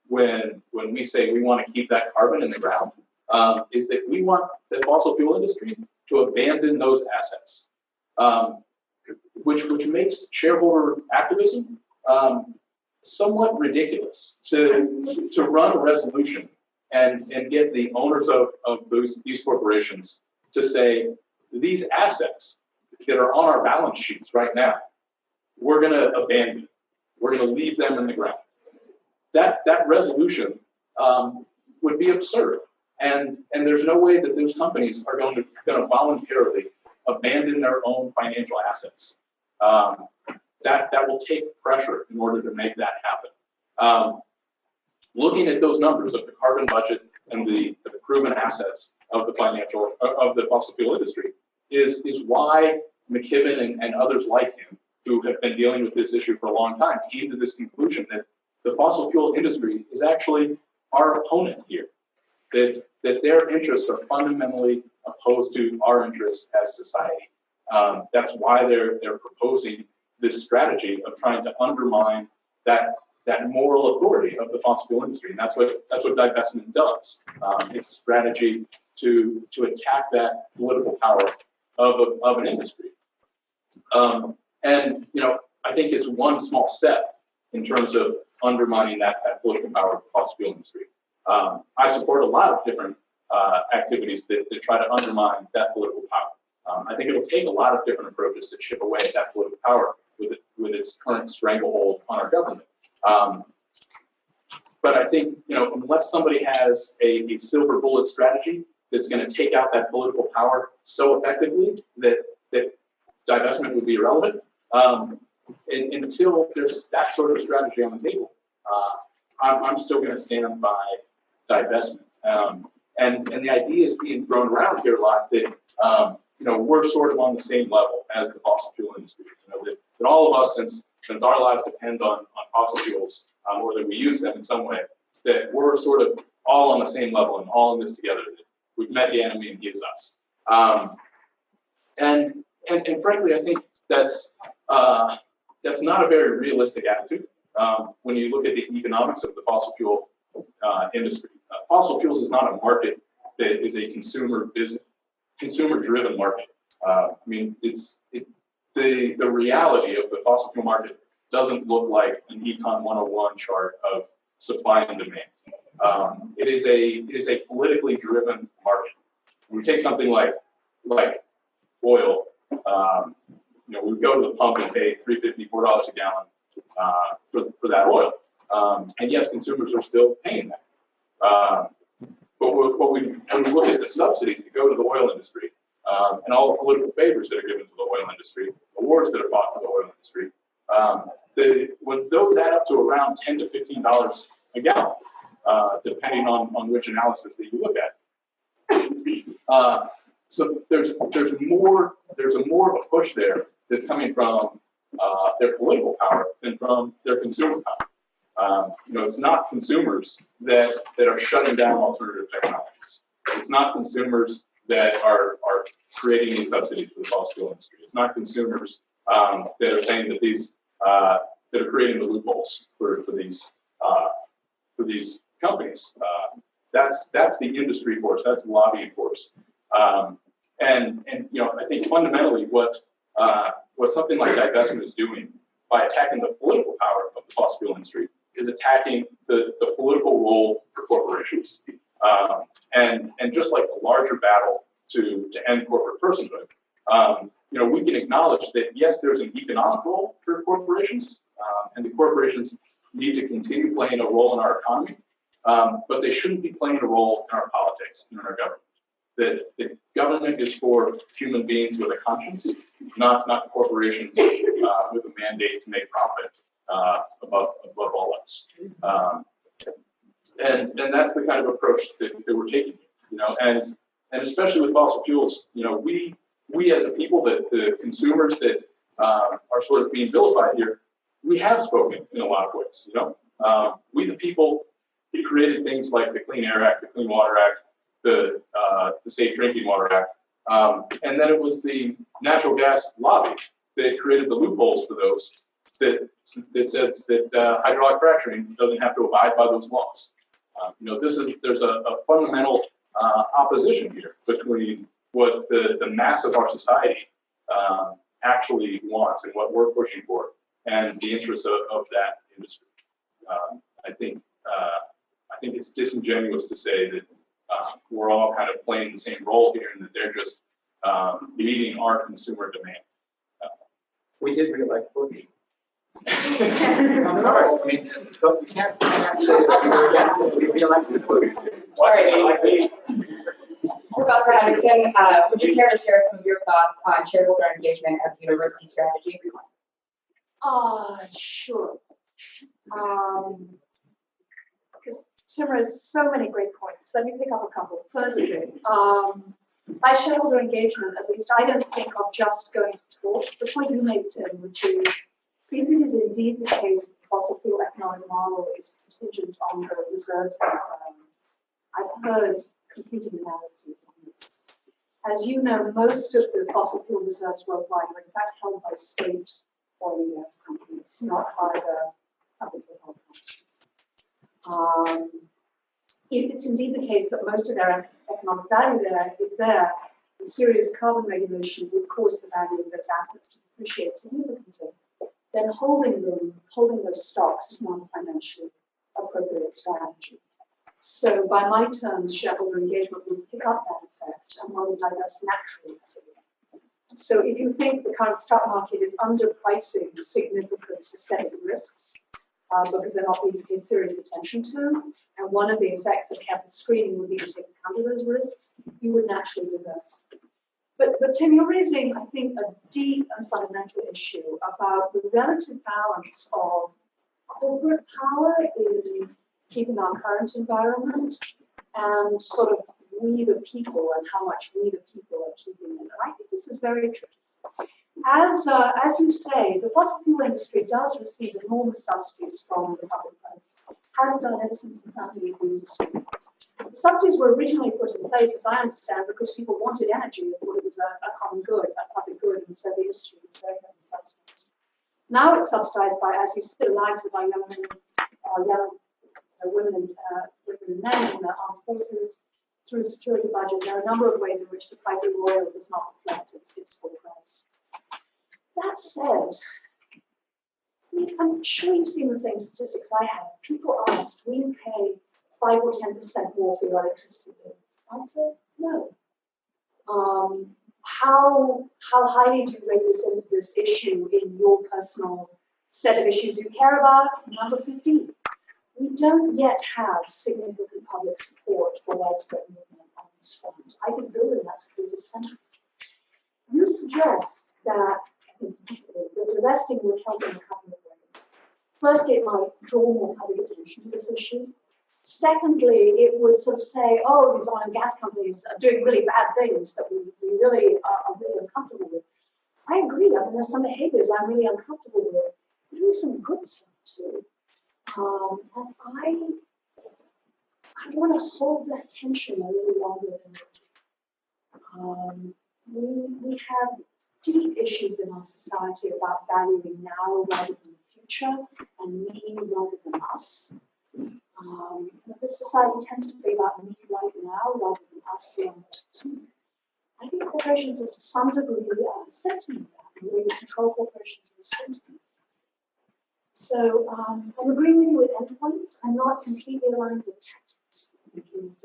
when we say we want to keep that carbon in the ground is that we want the fossil fuel industry to abandon those assets, which makes shareholder activism somewhat ridiculous to run a resolution and get the owners of these corporations to say these assets that are on our balance sheets right now, we're going to abandon. We're going to leave them in the ground. That resolution would be absurd, and there's no way that those companies are going to voluntarily abandon their own financial assets. That will take pressure in order to make that happen. Looking at those numbers of the carbon budget and the proven assets of the fossil fuel industry is why McKibben and others like him, who have been dealing with this issue for a long time, came to this conclusion that the fossil fuel industry is actually our opponent here, that their interests are fundamentally opposed to our interests as society. That's why they're proposing this strategy of trying to undermine that moral authority of the fossil fuel industry, and that's what divestment does. It's a strategy to attack that political power of an industry. And you know, I think it's one small step in terms of undermining that political power of the fossil fuel industry. I support a lot of different activities that try to undermine that political power. I think it'll take a lot of different approaches to chip away at that political power with its current stranglehold on our government. But I think, you know, unless somebody has a silver bullet strategy that's going to take out that political power so effectively that divestment would be irrelevant, until there's that sort of strategy on the table, I'm still going to stand by divestment. And the idea is being thrown around here a lot that you know, we're sort of on the same level as the fossil fuel industry. You know, that all of us, since our lives depend on fossil fuels, or that we use them in some way, that we're sort of all on the same level and all in this together. That we've met the enemy and he is us. And frankly, I think that's not a very realistic attitude when you look at the economics of the fossil fuel industry. Fossil fuels is not a market that is a consumer-driven market. I mean, the reality of the fossil fuel market doesn't look like an Econ 101 chart of supply and demand. It is a politically driven market. When we take something like oil, you know, we go to the pump and pay $3.50, $4 a gallon for that oil, and yes, consumers are still paying that. But when we look at the subsidies that go to the oil industry, and all the political favors that are given to the oil industry, awards that are bought to the oil industry, when those add up to around $10 to $15 a gallon, depending on which analysis that you look at. So there's more of a push there that's coming from their political power than from their consumer power. You know, it's not consumers that are shutting down alternative technologies. It's not consumers that are creating these subsidies for the fossil fuel industry. It's not consumers that are saying that that are creating the loopholes for these companies. That's the industry force. That's the lobbying force. And I think fundamentally what something like divestment is doing by attacking the political power of the fossil fuel industry is attacking the political role for corporations. And just like the larger battle to end corporate personhood, we can acknowledge that yes, there's an economic role for corporations, and the corporations need to continue playing a role in our economy, but they shouldn't be playing a role in our politics, in our government. The government is for human beings with a conscience, not corporations with a mandate to make profit above all else. And that's the kind of approach that we're taking, and especially with fossil fuels, we as a people, the consumers that are sort of being vilified here, we have spoken in a lot of ways, we the people that created things like the Clean Air Act, the Clean Water Act, the Safe Drinking Water Act, and then it was the natural gas lobby that created the loopholes for those that says that hydraulic fracturing doesn't have to abide by those laws. There's a fundamental opposition here between what the mass of our society actually wants and what we're pushing for, and the interests of that industry. I think it's disingenuous to say that we're all kind of playing the same role here, and that they're just meeting our consumer demand. We did re-elect Bush. I'm sorry, I mean, you can't say that we were against it. We re-elected Bush. All right. Professor Henderson, would you care to share some of your thoughts on shareholder engagement as a university strategy? Sure. Because Tim has so many great points. Let me pick up a couple. Firstly, by shareholder engagement, at least I don't think of just going to talk. The point you made, Tim, which is, if it is indeed the case that the fossil fuel economic model is contingent on the reserves, I've heard competing analyses on this. As you know, most of the fossil fuel reserves worldwide are in fact held by state oil and gas companies, not by the publicly held companies. If it's indeed the case that most of their economic value there is there, the serious carbon regulation would cause the value of those assets to depreciate significantly, then holding those stocks is not a financially appropriate strategy. So by my terms, shareholder engagement would pick up that effect and one would divest naturally as it were. So if you think the current stock market is underpricing significant systemic risks because they're not being paid serious attention to, and one of the effects of careful screening would be to take account of those risks, you would naturally divest. But Tim, you're raising, I think, a deep and fundamental issue about the relative balance of corporate power in keeping our current environment and sort of we the people and how much we the people are keeping it. And I think this is very tricky. As you say, the fossil fuel industry does receive enormous subsidies from the public purse, has done ever since the founding of the industry. The subsidies were originally put in place, as I understand, because people wanted energy and thought it was a common good, a public good, and so the industry was very heavily subsidized. Now it's subsidized by, as you said, the lives of our young women and men in the armed forces through the security budget. There are a number of ways in which the price of oil does not reflect its full price. That said, I'm sure you've seen the same statistics I have. People ask, will you pay 5 or 10% more for your electricity bill? Answer, no. How highly do you rate this issue in your personal set of issues you care about? Number 15. We don't yet have significant public support for widespread movement on this front. I think building that's pretty essential. You suggest that the divesting would help in a couple of ways. First, it might draw more public attention to this issue. Secondly, it would sort of say, oh, these oil and gas companies are doing really bad things that we really are really uncomfortable with. I agree. I mean, there's some behaviors I'm really uncomfortable with. But there's some good stuff too. And I want to hold that tension a little longer than we have deep issues in our society about valuing now rather than the future, and me rather than us. this society tends to be about me right now rather than us beyond it. I think corporations are to some degree symptom of that, the way we control corporations is a symptom. So I'm agreeing with you with endpoints. I'm not completely aligned with tactics, because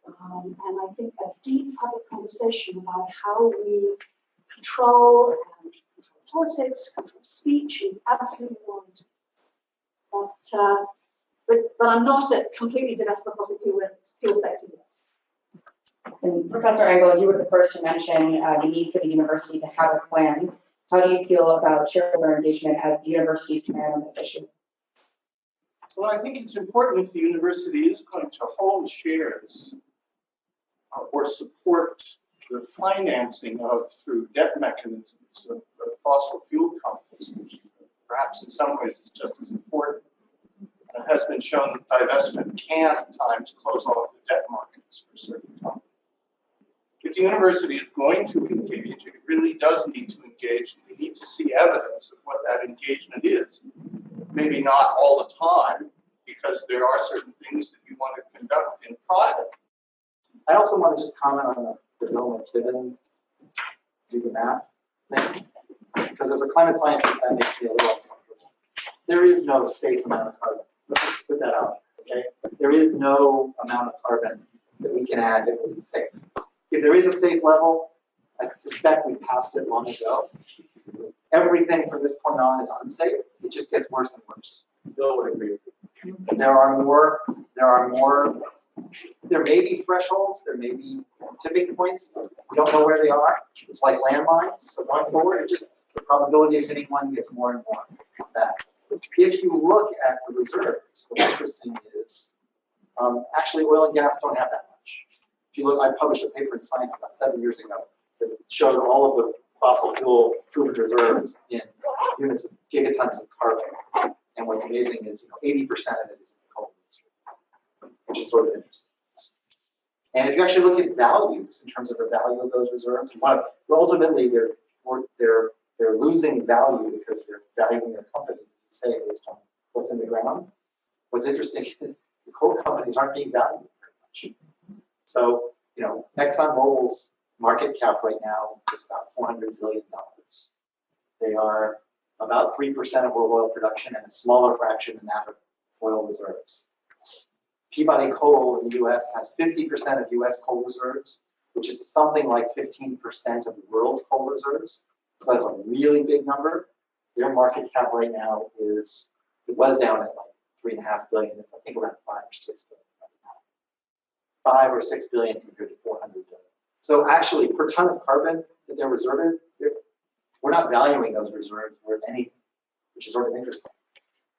and I think a deep public conversation about how we control and control politics, control speech is absolutely warranted. But I'm not a completely divest the fossil fuel sector yet. And Professor Engell, you were the first to mention the need for the university to have a plan. How do you feel about shareholder engagement as the university's plan on this issue? Well, I think it's important if the university is going to hold shares or support the financing of, through debt mechanisms of fossil fuel companies, which perhaps in some ways is just as important. It has been shown that divestment can at times close off the debt markets for certain companies. If the university is going to engage, it really does need to engage. We need to see evidence of what that engagement is. Maybe not all the time, because there are certain things that you want to conduct in private. I also want to just comment on the Bill McKibben do the math thing, because as a climate scientist, that makes me a little uncomfortable. There is no safe amount of carbon. Let's just put that out, okay? There is no amount of carbon that we can add that will be safe. If there is a safe level, I suspect we passed it long ago. Everything from this point on is unsafe. It just gets worse and worse. Bill would agree with you. There may be thresholds, there may be tipping points. We don't know where they are. It's like landmines. So going forward, the probability of hitting one gets more and more bad. If you look at the reserves, what's interesting is actually oil and gas don't have that much. If you look, I published a paper in Science about 7 years ago that showed all of the fossil fuel proven reserves in units of gigatons of carbon. And what's amazing is 80% of it is in the coal industry, which is sort of interesting. And if you actually look at values in terms of the value of those reserves, ultimately they're losing value because they're valuing their company, say, based on what's in the ground. What's interesting is the coal companies aren't being valued very much. So, ExxonMobil's market cap right now is about $400 billion. They are about 3% of world oil production and a smaller fraction than that of oil reserves. Peabody Coal in the US has 50% of US coal reserves, which is something like 15% of the world coal reserves. So that's a really big number. Their market cap right now it was down at like $3.5 billion. It's I think around 5 or 6 billion right now. 5 or 6 billion compared to 400 billion. So actually, per ton of carbon that their reserve is, we're not valuing those reserves worth anything, which is sort of interesting.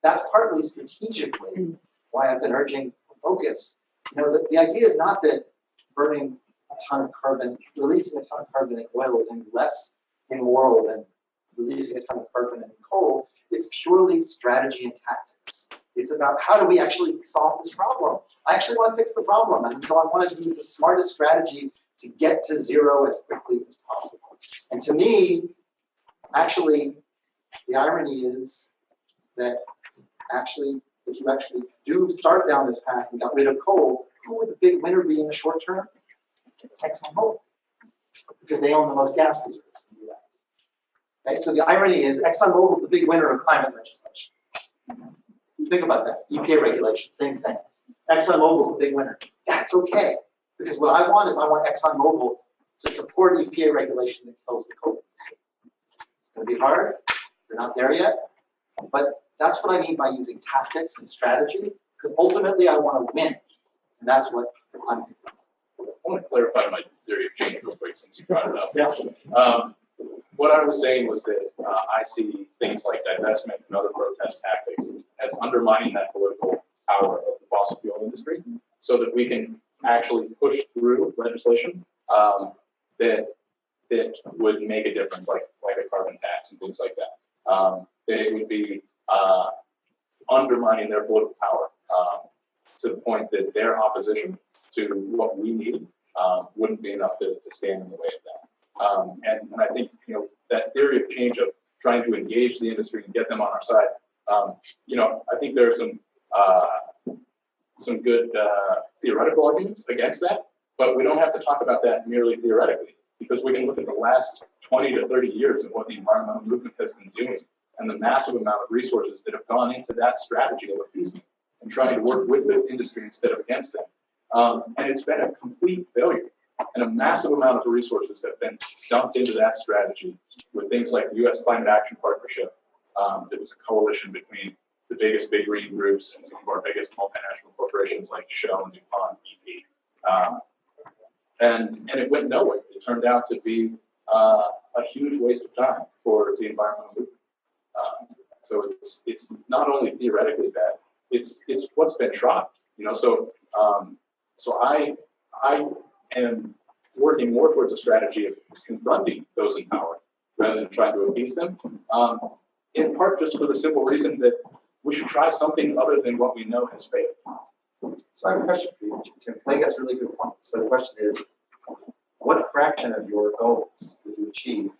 That's partly strategically why I've been urging focus. The idea is not that burning a ton of carbon, releasing a ton of carbon in oil is any less immoral than releasing a ton of carbon in coal. It's purely strategy and tactics. It's about how do we actually solve this problem. I actually want to fix the problem, and so I want to use the smartest strategy to get to zero as quickly as possible. And to me, actually, the irony is that actually, if you actually do start down this path and got rid of coal, who would the big winner be in the short term? ExxonMobil, because they own the most gas reserves in the US. Okay, so the irony is ExxonMobil is the big winner of climate legislation. Think about that. EPA regulation, same thing. ExxonMobil is the big winner. That's okay, because what I want ExxonMobil to support EPA regulation that kills the coal industry. It's going to be hard. They're not there yet, but that's what I mean by using tactics and strategy, because ultimately I want to win, and that's what I'm doing. I want to clarify my theory of change real quick since you brought it up. Yeah. What I was saying was that I see things like divestment and other protest tactics as undermining that political power of the fossil fuel industry, so that we can actually push through legislation that would make a difference, like a carbon tax and things like that. That it would be undermining their political power to the point that their opposition to what we need wouldn't be enough to stand in the way of that. And I think that theory of change of trying to engage the industry and get them on our side. I think there are some some good theoretical arguments against that, but we don't have to talk about that merely theoretically, because we can look at the last 20 to 30 years of what the environmental movement has been doing and the massive amount of resources that have gone into that strategy of appeasement and trying to work with the industry instead of against them. And it's been a complete failure. And a massive amount of resources have been dumped into that strategy with things like the U.S. Climate Action Partnership. There was a coalition between the biggest big green groups and some of our biggest multinational corporations like Shell and DuPont, BP. And it went nowhere. It turned out to be a huge waste of time for the environmental movement. So it's not only theoretically bad, it's what's been tried. So I am working more towards a strategy of confronting those in power rather than trying to appease them. In part just for the simple reason that we should try something other than what we know has failed. So I have a question for you, Tim. I think that's a really good point. So the question is, what fraction of your goals would you achieve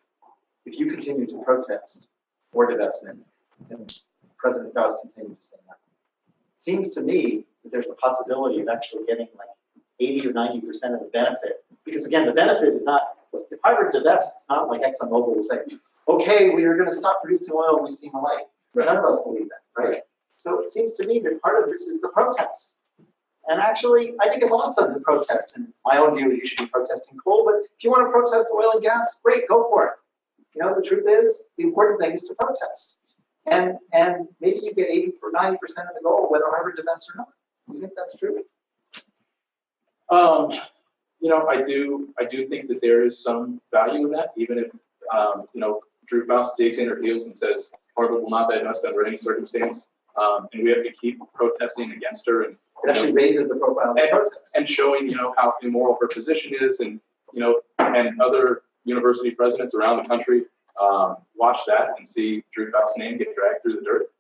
if you continue to protest for divestment and President Faust continued to say that? It seems to me that there's the possibility of actually getting like 80 or 90% of the benefit. Because again, the benefit is not, if Harvard divests, it's not like ExxonMobil will say, okay, we are going to stop producing oil, we see the light. Right. None of us believe that, right? So it seems to me that part of this is the protest. And actually, I think it's awesome to protest. And my own view is you should be protesting coal, but if you want to protest oil and gas, great, go for it. The truth is, the important thing is to protest. And maybe you get 80 or 90% of the goal, whether Harvard divests or not. Do you think that's true? I do think that there is some value in that, even if, Drew Faust digs in her heels and says Harvard will not divest under any circumstance, and we have to keep protesting against her, and It actually raises the profile of the protest. and showing, how immoral her position is, and and other university presidents around the country watch that and see Drew Faust's name get dragged through the dirt,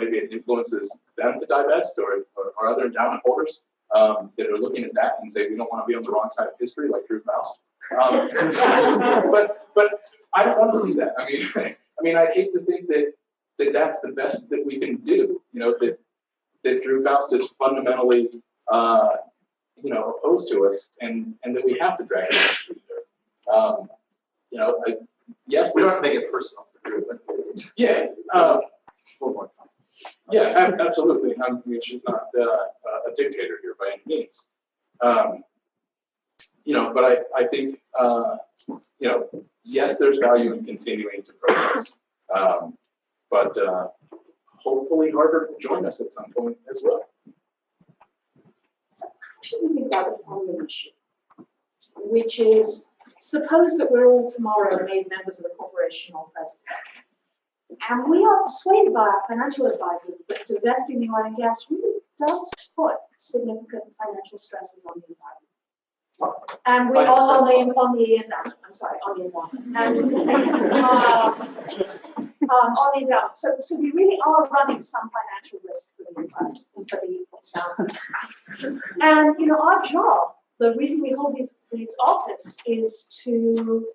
maybe it influences them to divest or other endowment holders that are looking at that and say we don't want to be on the wrong side of history like Drew Faust. But I don't want to see that. I hate to think that that's the best that we can do. That Drew Faust is fundamentally, opposed to us, and that we have to drag it through there. Yes, We don't have to make it personal for Drew, but yeah, more. yeah, absolutely. She's not a dictator here by any means. But I think, yes, there's value in continuing to protest. But hopefully Harvard will join us at some point as well. Actually, think about the following issue, which is, suppose that we're all tomorrow made members of the corporation or president, and we are persuaded by our financial advisors that divesting the oil and gas really does put significant financial stresses on the environment. And we are on the endowment. I'm sorry, on the endowment. And on the endowment. So we really are running some financial risk for the environment and for the endowment. And our job, the reason we hold this office, is to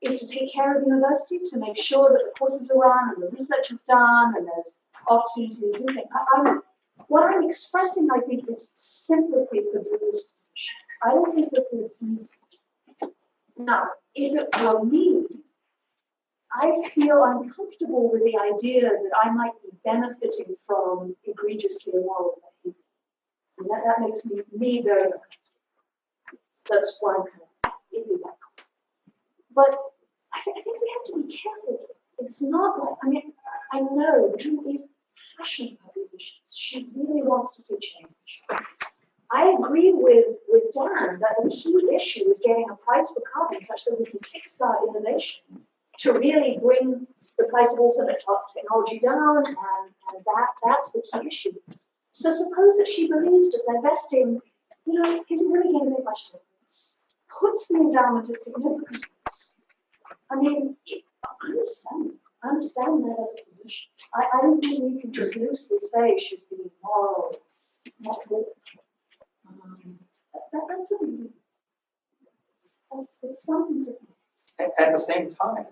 take care of the university, to make sure that the courses are run and the research is done and there's opportunity to do things. What I'm expressing, I think, is sympathy for Drew's position. I don't think this is easy. Now, if it were me, I feel uncomfortable with the idea that I might be benefiting from egregiously immoral behavior. And that makes me very uncomfortable. That's why I'm kind of iffy about it. But I think we have to be careful. It's not like, I know Drew is passionate about these issues. She really wants to see change. I agree with Dan that the key issue is getting a price for carbon such that we can kickstart innovation to really bring the price of alternate technology down, and that's the key issue. So suppose that she believes that divesting, isn't really going to make much difference. Puts the endowment at significant risk. I understand that as a position. I don't think we can just loosely say she's being moral, not good. That's what we do. It's something different. At the same time,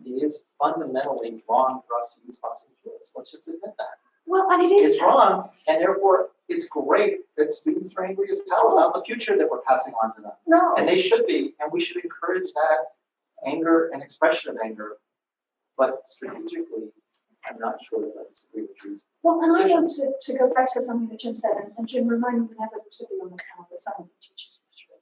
it is fundamentally wrong for us to use fossil fuels. Let's just admit that. Well, and it is. It's wrong, and therefore, it's great that students are angry as hell about the future that we're passing on to them. No. And they should be, and we should encourage that anger and expression of anger. But strategically, I'm not sure that I disagree with you. Well, and I want to go back to something that Jim said, and Jim, remind me never to be on the panel with someone who teaches history.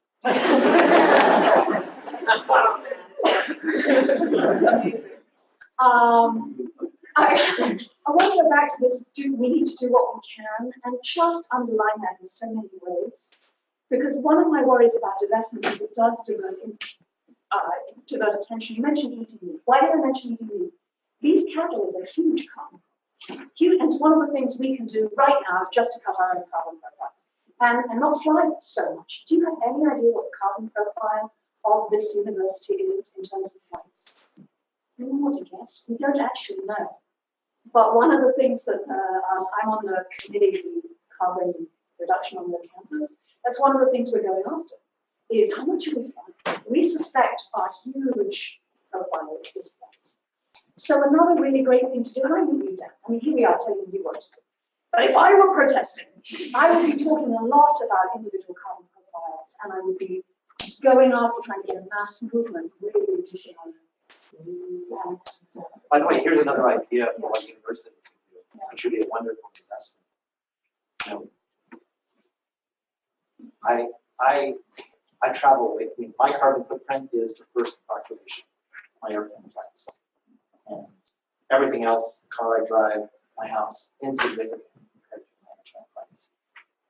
I want to go back to this, we need to do what we can, and just underline that in so many ways. Because one of my worries about divestment is it does divert attention. You mentioned eating meat. Why did I mention eating meat? Beef cattle is a huge carbon. Huge, and it's one of the things we can do right now is just to cut our own carbon profiles and not fly so much. Do you have any idea what the carbon profile of this university is in terms of flights? Anyone want to guess? We don't actually know. But one of the things that I'm on the committee, the carbon reduction on the campus, that's one of the things we're going after, is how much are we flying? We suspect our huge profile is flights. So another really great thing to do, and I will do that. I mean, here we are telling you what to do. But if I were protesting, I would be talking a lot about individual carbon profiles, and I would be going after trying to get a mass movement, really reducing our emissions. By the way, here's another idea for what university can do, which would be a wonderful investment. I travel with, my carbon footprint is to first approximation, my airplane flights. And everything else, the car I drive, my house, insignificant compared to my airplane flights.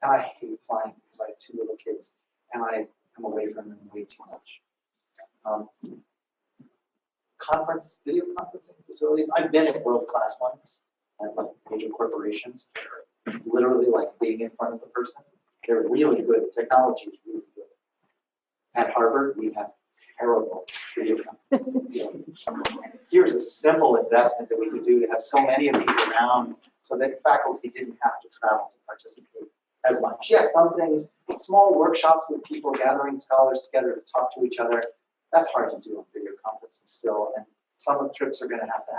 And I hate flying because I have 2 little kids, and I am away from them way too much. Video conferencing facilities. I've been at world-class ones at like major corporations. They're literally like being in front of the person. They're really good. Technology is really good. At Harvard, we have terrible video conferencing. Here's a simple investment that we could do to have so many of these around so that faculty didn't have to travel to participate as much. Yes, some things, small workshops with people gathering scholars together to talk to each other, that's hard to do on video conferencing still, and some of the trips are going to happen.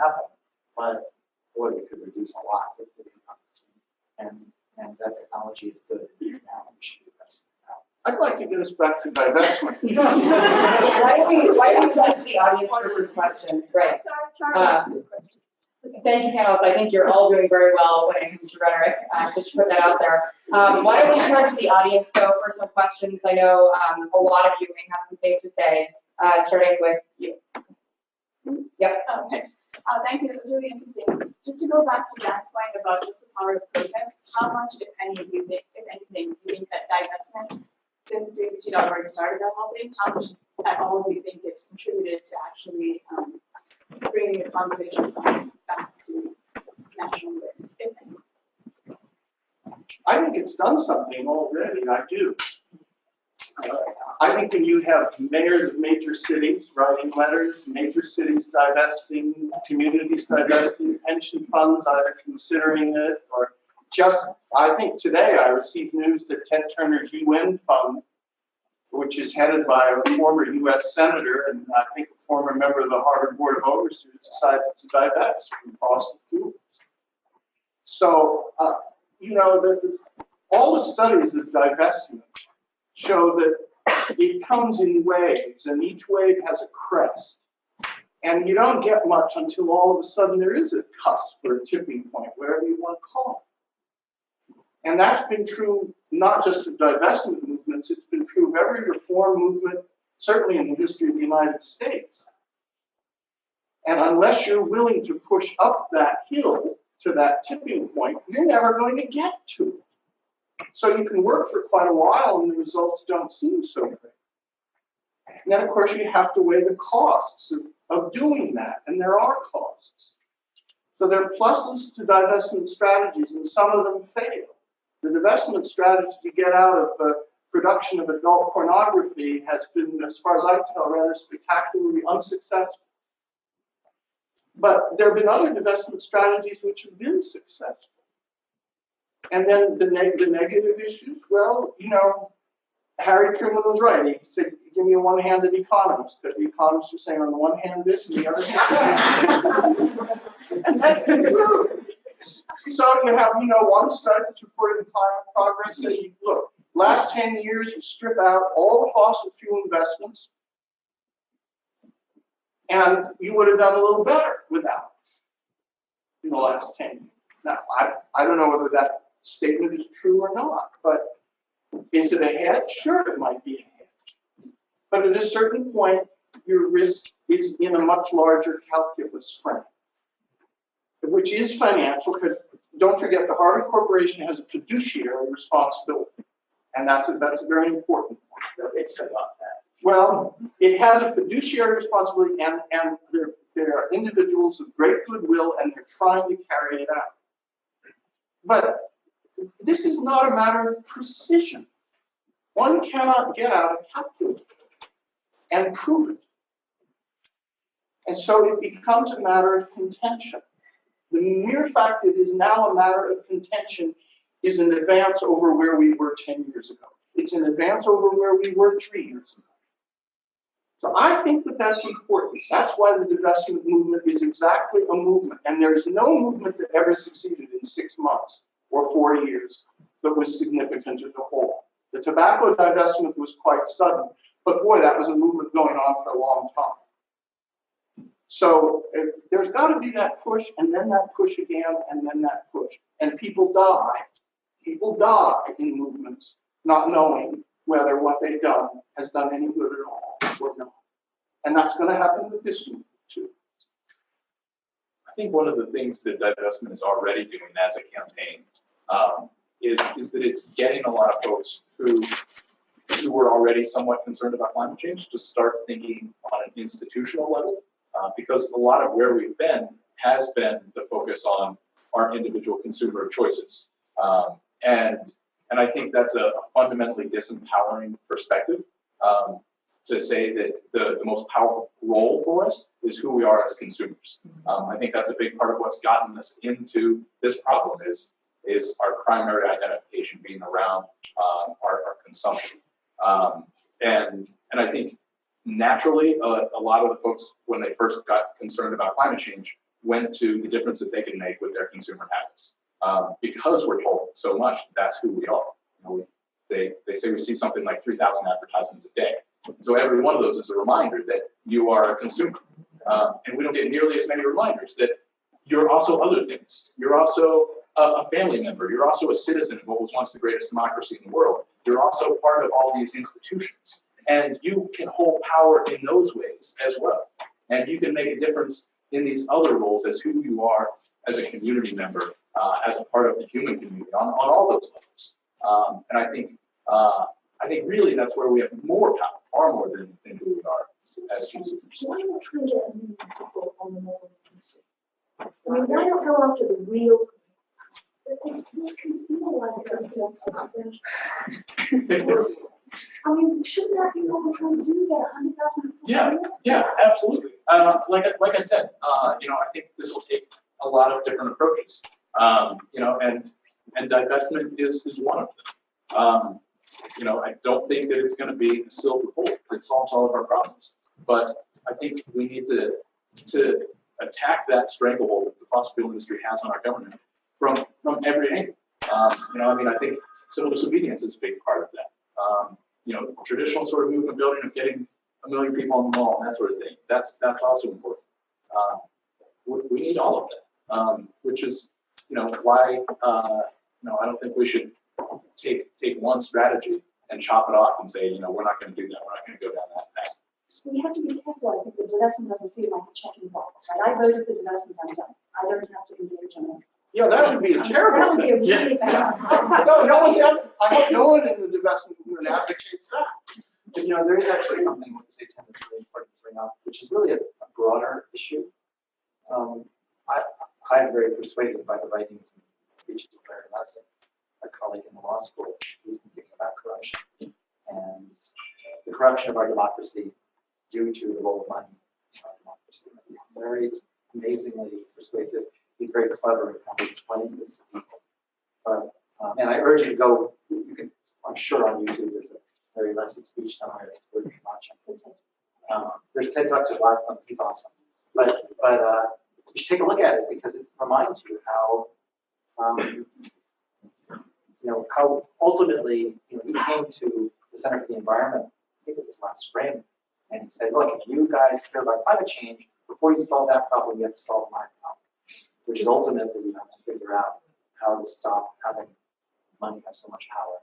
But boy, we could reduce a lot with video conferencing, and that technology is good now. We should invest in that. I'd like to get us back to divestment. Why don't we touch the audience for some questions, right? Thank you, panelists. I think you're all doing very well when it comes to rhetoric, just to put that out there. Why don't we turn to the audience, though, for some questions? I know a lot of you may have some things to say, starting with you. Yep. Okay. Thank you. It was really interesting. Just to go back to Dan's point about just the power of protest, how much, if any, do you think, if anything, do you think that divestment, since DVG already started that whole thing, how much at all do you think it's contributed to actually bringing the conversation back to national awareness, if any? I think it's done something already. I do. I think when you have mayors of major cities writing letters, major cities divesting, communities divesting, pension funds either considering it or just, I think today I received news that Ted Turner's UN fund, which is headed by a former U.S. senator and I think a former member of the Harvard Board of Overseers, decided to divest from fossil fuels. So, all the studies of divestment show that it comes in waves, and each wave has a crest. And you don't get much until all of a sudden there is a cusp or a tipping point, whatever you want to call it. And that's been true not just of divestment movements, it's been true of every reform movement, certainly in the history of the United States. And unless you're willing to push up that hill to that tipping point, you're never going to get to it. So you can work for quite a while and the results don't seem so great. And then, of course, you have to weigh the costs of doing that, and there are costs. So there are pluses to divestment strategies, and some of them fail. The divestment strategy to get out of production of adult pornography has been, as far as I can tell, rather spectacularly unsuccessful. But there have been other divestment strategies which have been successful. And then the negative issues, well, Harry Truman was right. He said, give me a one-handed economist, because the economists are saying on the one hand this and the other hand that. And that's true. So you have, one study that's reported in Climate Progress says, look, last 10 years, you strip out all the fossil fuel investments, and you would have done a little better without it in the last 10 years. Now, I don't know whether that statement is true or not, but is it a hedge? Sure, it might be a hedge. But at a certain point, your risk is in a much larger calculus frame, which is financial, because don't forget the Harvard Corporation has a fiduciary responsibility, and that's a very important one. It's about that. Well, it has a fiduciary responsibility, and there are individuals of great goodwill, and they're trying to carry it out. But this is not a matter of precision. One cannot get out a calculator and prove it. And so it becomes a matter of contention. The mere fact it is now a matter of contention is an advance over where we were 10 years ago. It's an advance over where we were 3 years ago. So I think that that's important. That's why the divestment movement is exactly a movement. And there's no movement that ever succeeded in 6 months or 4 years that was significant at all. The tobacco divestment was quite sudden, but boy, that was a movement going on for a long time. So there's got to be that push, and then that push again, and then that push. And people die. People die in movements, not knowing whether what they've done has done any good at all or not. And that's going to happen with this movement too. I think one of the things that divestment is already doing as a campaign is that it's getting a lot of folks who were already somewhat concerned about climate change to start thinking on an institutional level, because a lot of where we've been has been the focus on our individual consumer choices. And I think that's a fundamentally disempowering perspective, to say that the most powerful role for us is who we are as consumers. I think that's a big part of what's gotten us into this problem is our primary identification being around our consumption. And I think naturally a lot of the folks, when they first got concerned about climate change, went to the difference that they can make with their consumer habits. Because we're told so much that's who we are. They say we see something like 3,000 advertisements a day. So every one of those is a reminder that you are a consumer. And we don't get nearly as many reminders that you're also other things. You're also a family member. You're also a citizen of what was once the greatest democracy in the world. You're also part of all these institutions. And you can hold power in those ways as well. And you can make a difference in these other roles as who you are as a community member, as a part of the human community on all those levels. And I think really that's where we have more power, far more than who we are as consumers. Why not try to get a million people on the model and see? I mean, why not go after the real? This can feel like it's just I mean, shouldn't that be what we're trying to do? Get 100,000 people? Yeah, absolutely. Like I said, I think this will take a lot of different approaches. And divestment is one of them. I don't think that it's going to be a silver bullet that solves all of our problems. But I think we need to attack that stranglehold that the fossil fuel industry has on our government from every angle. I think civil disobedience is a big part of that. Traditional sort of movement building of getting 1 million people on the mall and that sort of thing. That's also important. We need all of that, which is why I don't think we should take one strategy and chop it off and say we're not going to do that. We're not going to go down that path. We have to be careful. I think the divestment doesn't feel like a checking box, right? I voted for divestment, I'm done. I don't have to engage on it. Yeah, that would be a terrible That would be a thing. really bad. I hope no one in the divestment movement advocates that. But there is actually something what you say, Tim, that's really important to bring up, which is really a broader issue. I'm very persuaded by the writings and speeches of Larry Lessig, a colleague in the law school, who's been thinking about corruption and the corruption of our democracy due to the role of money in our democracy. Larry's amazingly persuasive. He's very clever in how he explains this to people. But and I urge you to go. You can, I'm sure on YouTube there's a Larry Lessig speech somewhere that's worth watching. There's TED Talks. There's lots of them. He's awesome. But you should take a look at it because it reminds you how how ultimately, he came to the Center for the Environment, I think it was last spring, and he said, look, if you guys care about climate change, before you solve that problem, you have to solve my problem, which is ultimately you have to figure out how to stop having money have so much power.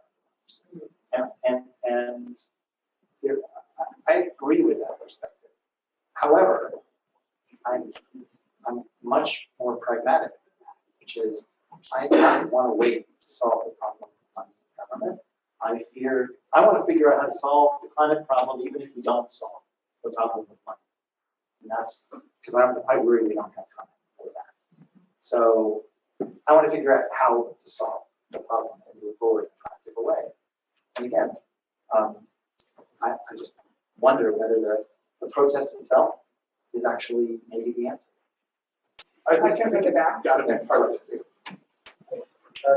And there, I agree with that perspective. However, I'm much more pragmatic, which is I don't want to wait to solve the problem of money in government. I want to figure out how to solve the climate problem, even if we don't solve the problem of money. And that's because I worry we don't have time for that. So I want to figure out how to solve the problem and move forward in a practical way. And again, I just wonder whether the protest itself is actually maybe the answer. I can bring it back. Got to be part of it.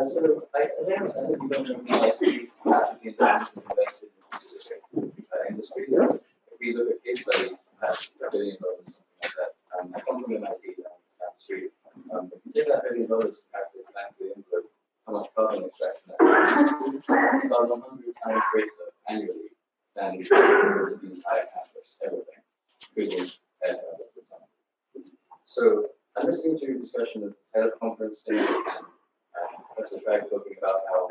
So I understand that you don't recognize the capacity and demand invested in specific industries. If we look at case studies, that's $1 billion, something like that. I come from MIT down the street. If you take that $1 billion actually input, how much carbon extraction that is, it's about 100 times greater annually than the entire campus, everything, including air travel, for example. So I'm listening to your discussion of teleconference thing and Professor Schrag talking about how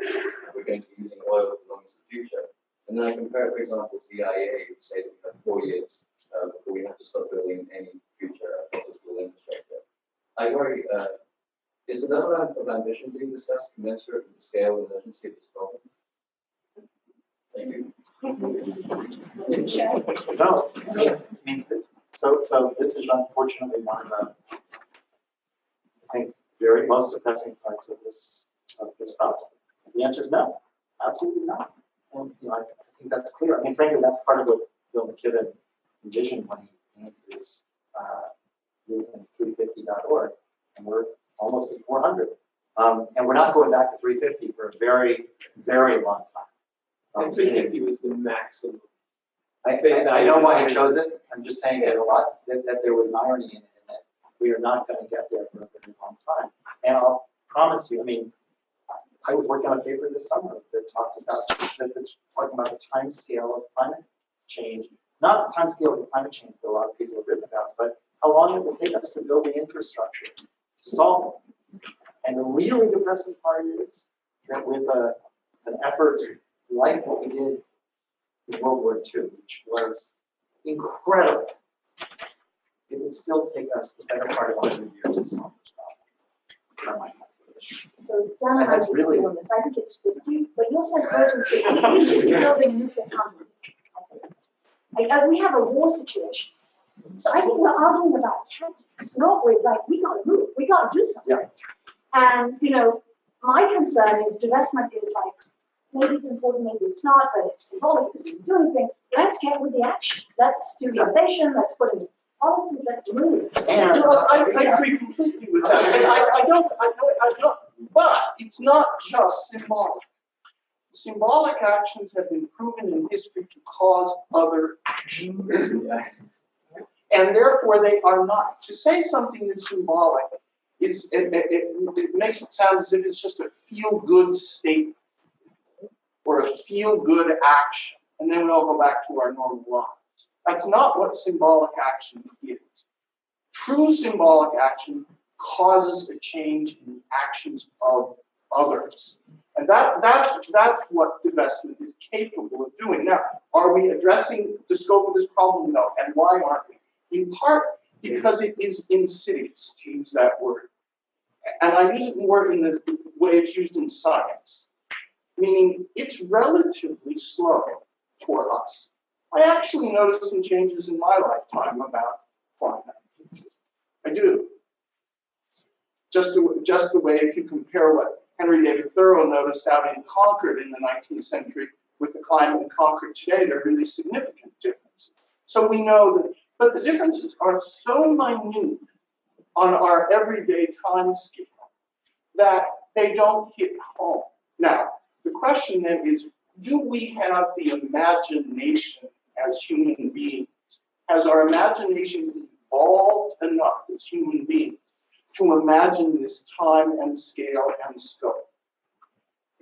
we're going to be using oil for long into the future. And then I compare it, for example, to the IEA, who say that we have 4 years before we have to start building any future fossil fuel infrastructure. I worry, is the level of ambition being discussed commensurate with the scale and urgency of this problem? Thank you. No, I mean, so this is unfortunately one of the, I think, very most depressing parts of this process. The answer is no, absolutely not. And I think that's clear. I mean, frankly, that's part of what Bill McKibben envisioned when he named his movement 350.org, and we're almost at 400. And we're not going back to 350 for a very, very long time. And 350 was the maximum. I know why he chose it. I'm just saying that that there was an irony in it, and that we are not going to get there for a very long time. And I'll promise you, I mean, I was working on a paper this summer that talked about that's talking about the time scale of climate change, not the time scales of climate change that a lot of people have written about, but how long it will take us to build the infrastructure to solve them. And the really depressing part is that with an effort like what we did in World War II, which was incredible, it would still take us the better part of 100 years to solve this problem. So Dan and I disagree on this. I think it's 50, but your sense of urgency is building nuclear company. We have a war situation. So I think we're arguing about tactics, not with we got to move, we got to do something. Yeah. And my concern is divestment is maybe it's important, maybe it's not, but it's symbolic because we do anything. Let's get with the action. Let's do the innovation. Let's put in policies. Let's move. And I agree completely with that. I don't. But it's not just symbolic. Symbolic actions have been proven in history to cause other actions. And therefore they are not. To say something is symbolic, it makes it sound as if it's just a feel-good statement or a feel-good action, and then we all go back to our normal lives. That's not what symbolic action is. True symbolic action causes a change in the actions of others. And that's what divestment is capable of doing. Now, are we addressing the scope of this problem? No. And why aren't we? In part because it is insidious, to use that word. And I use it more in the way it's used in science, meaning it's relatively slow for us. I actually noticed some changes in my lifetime about climate. I do. Just the way if you compare what Henry David Thoreau noticed out in Concord in the 19th century with the climate in Concord today, there are really significant differences. So we know that, but the differences are so minute on our everyday time scale that they don't hit home. Now, the question then is, do we have the imagination as human beings? Has our imagination evolved enough as human beings to imagine this time and scale and scope.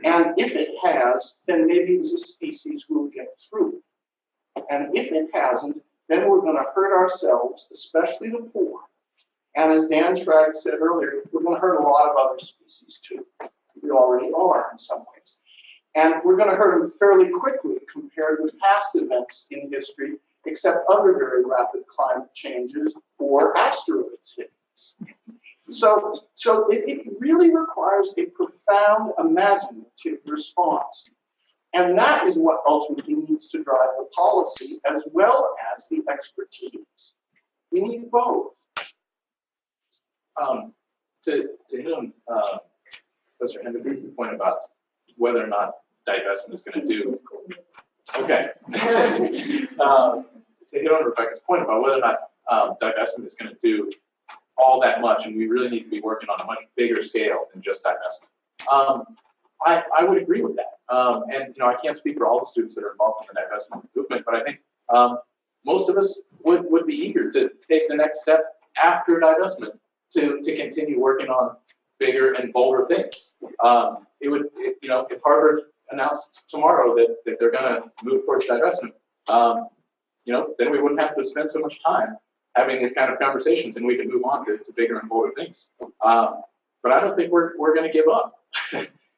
And if it has, then maybe as a species we'll get through. And if it hasn't, then we're going to hurt ourselves, especially the poor. And as Dan Schrag said earlier, we're going to hurt a lot of other species too. We already are in some ways. And we're going to hurt them fairly quickly compared with past events in history, except other very rapid climate changes or asteroids hitting us. So it really requires a profound imaginative response. And that is what ultimately needs to drive the policy as well as the expertise. We need both. To hit on Professor Henderson's point about whether or not divestment is going to do. Okay. To hit on Rebecca's point about whether or not divestment is going to do all that much, and we really need to be working on a much bigger scale than just divestment. I would agree with that. And I can't speak for all the students that are involved in the divestment movement, but I think most of us would be eager to take the next step after divestment to continue working on bigger and bolder things. If Harvard announced tomorrow that they're going to move towards divestment, then we wouldn't have to spend so much time having these kind of conversations, and we can move on to bigger and bolder things. But I don't think we're going to give up.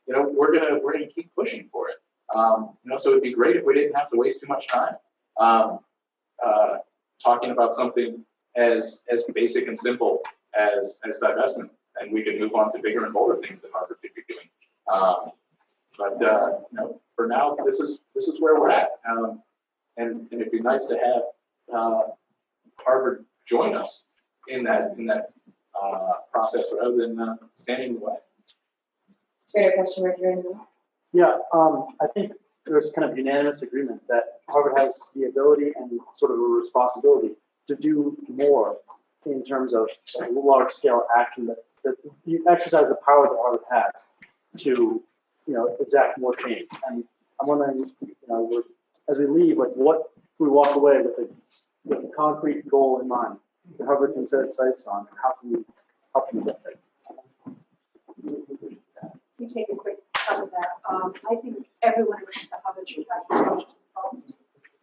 We're going to keep pushing for it. So it'd be great if we didn't have to waste too much time talking about something as basic and simple as divestment, and we could move on to bigger and bolder things that Harvard could be doing. For now, this is where we're at, and it'd be nice to have Harvard join us in that process rather than standing in the way. Great question right here in the middle. Yeah, I think there's kind of unanimous agreement that Harvard has the ability and sort of a responsibility to do more in terms of large-scale action, that you exercise the power that Harvard has to, exact more change. And I'm wondering, as we leave, what we walk away with a concrete goal in mind that Harvard can set its sights on, and how can we help them get there? Let me take a quick cut of that. I think everyone who comes to Harvard should have exposure to problems.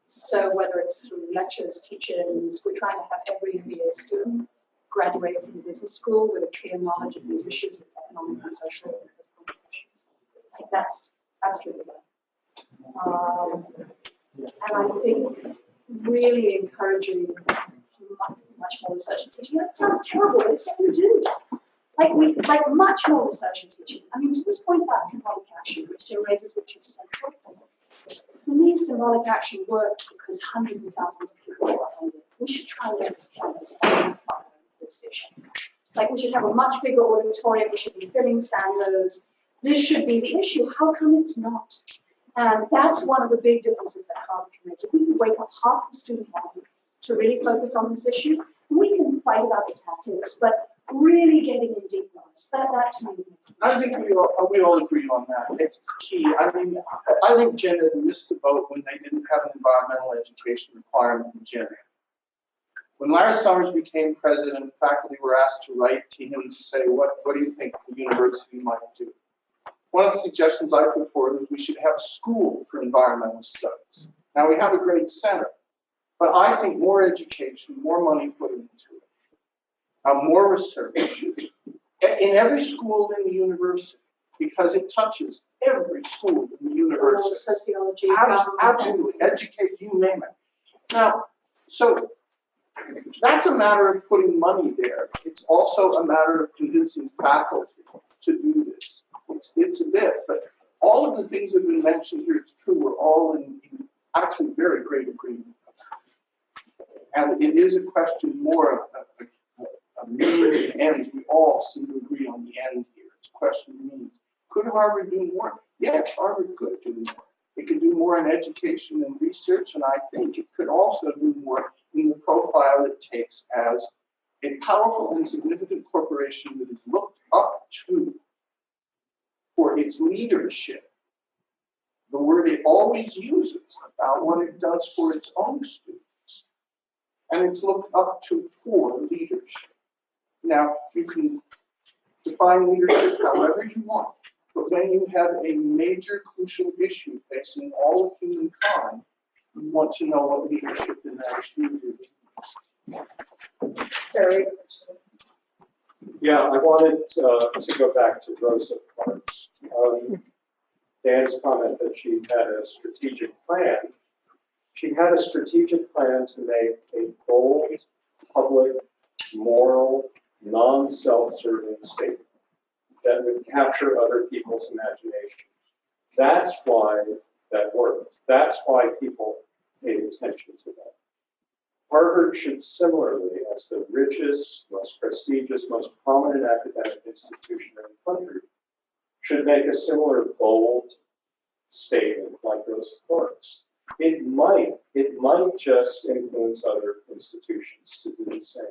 So whether it's through lectures, teachings, we're trying to have every MBA student graduate from the business school with a clear knowledge of these issues, its economic and social and political implications. Like that's absolutely right. And I think really encouraging much more research and teaching. That sounds terrible, but it's what we do. Like much more research and teaching. I mean, to this point about symbolic action, which Jim raises, which is central. For me, symbolic action worked because hundreds of thousands of people were behind it. We should try and get this campus on this issue. Like we should have a much bigger auditorium. We should be filling standards. This should be the issue. How come it's not? And that's one of the big differences that Harvard can make. If we can wake up half the student body to really focus on this issue, we can fight about the tactics, but really getting in deep knowledge. That to me. I think we all agree on that. It's key. I mean, I think Jen had missed the boat when they didn't have an environmental education requirement in Gen Ed. When Larry Summers became president, faculty were asked to write to him to say, what do you think the university might do? One of the suggestions I put forward was we should have a school for environmental studies. Now, we have a great center, but I think more education, more money put into it, more research in every school in the university, because it touches every school in the university. Sociology, absolutely, educate, you name it. Now, so that's a matter of putting money there. It's also a matter of convincing faculty to do this. It's a bit, but all of the things that have been mentioned here, it's true, we're all in actually very great agreement. And it is a question more of a means and ends. We all seem to agree on the end here. It's a question of means. Could Harvard do more? Yes, Harvard could do more. It could do more in education and research, and I think it could also do more in the profile it takes as a powerful and significant corporation that is looked up to for its leadership. The word it always uses about what it does for its own students. And it's looked up to for leadership. Now, you can define leadership however you want. But when you have a major crucial issue facing all of humankind, you want to know what leadership in that issue is. Terry? Yeah, I wanted to go back to Rosa Parks. Dan's comment that she had a strategic plan. She had a strategic plan to make a bold, public, moral, non-self-serving statement that would capture other people's imagination. That's why that worked. That's why people paid attention to that. Harvard should similarly, as the richest, most prestigious, most prominent academic institution in the country, should make a similar bold statement like Rosa Parks. It might just influence other institutions to do the same.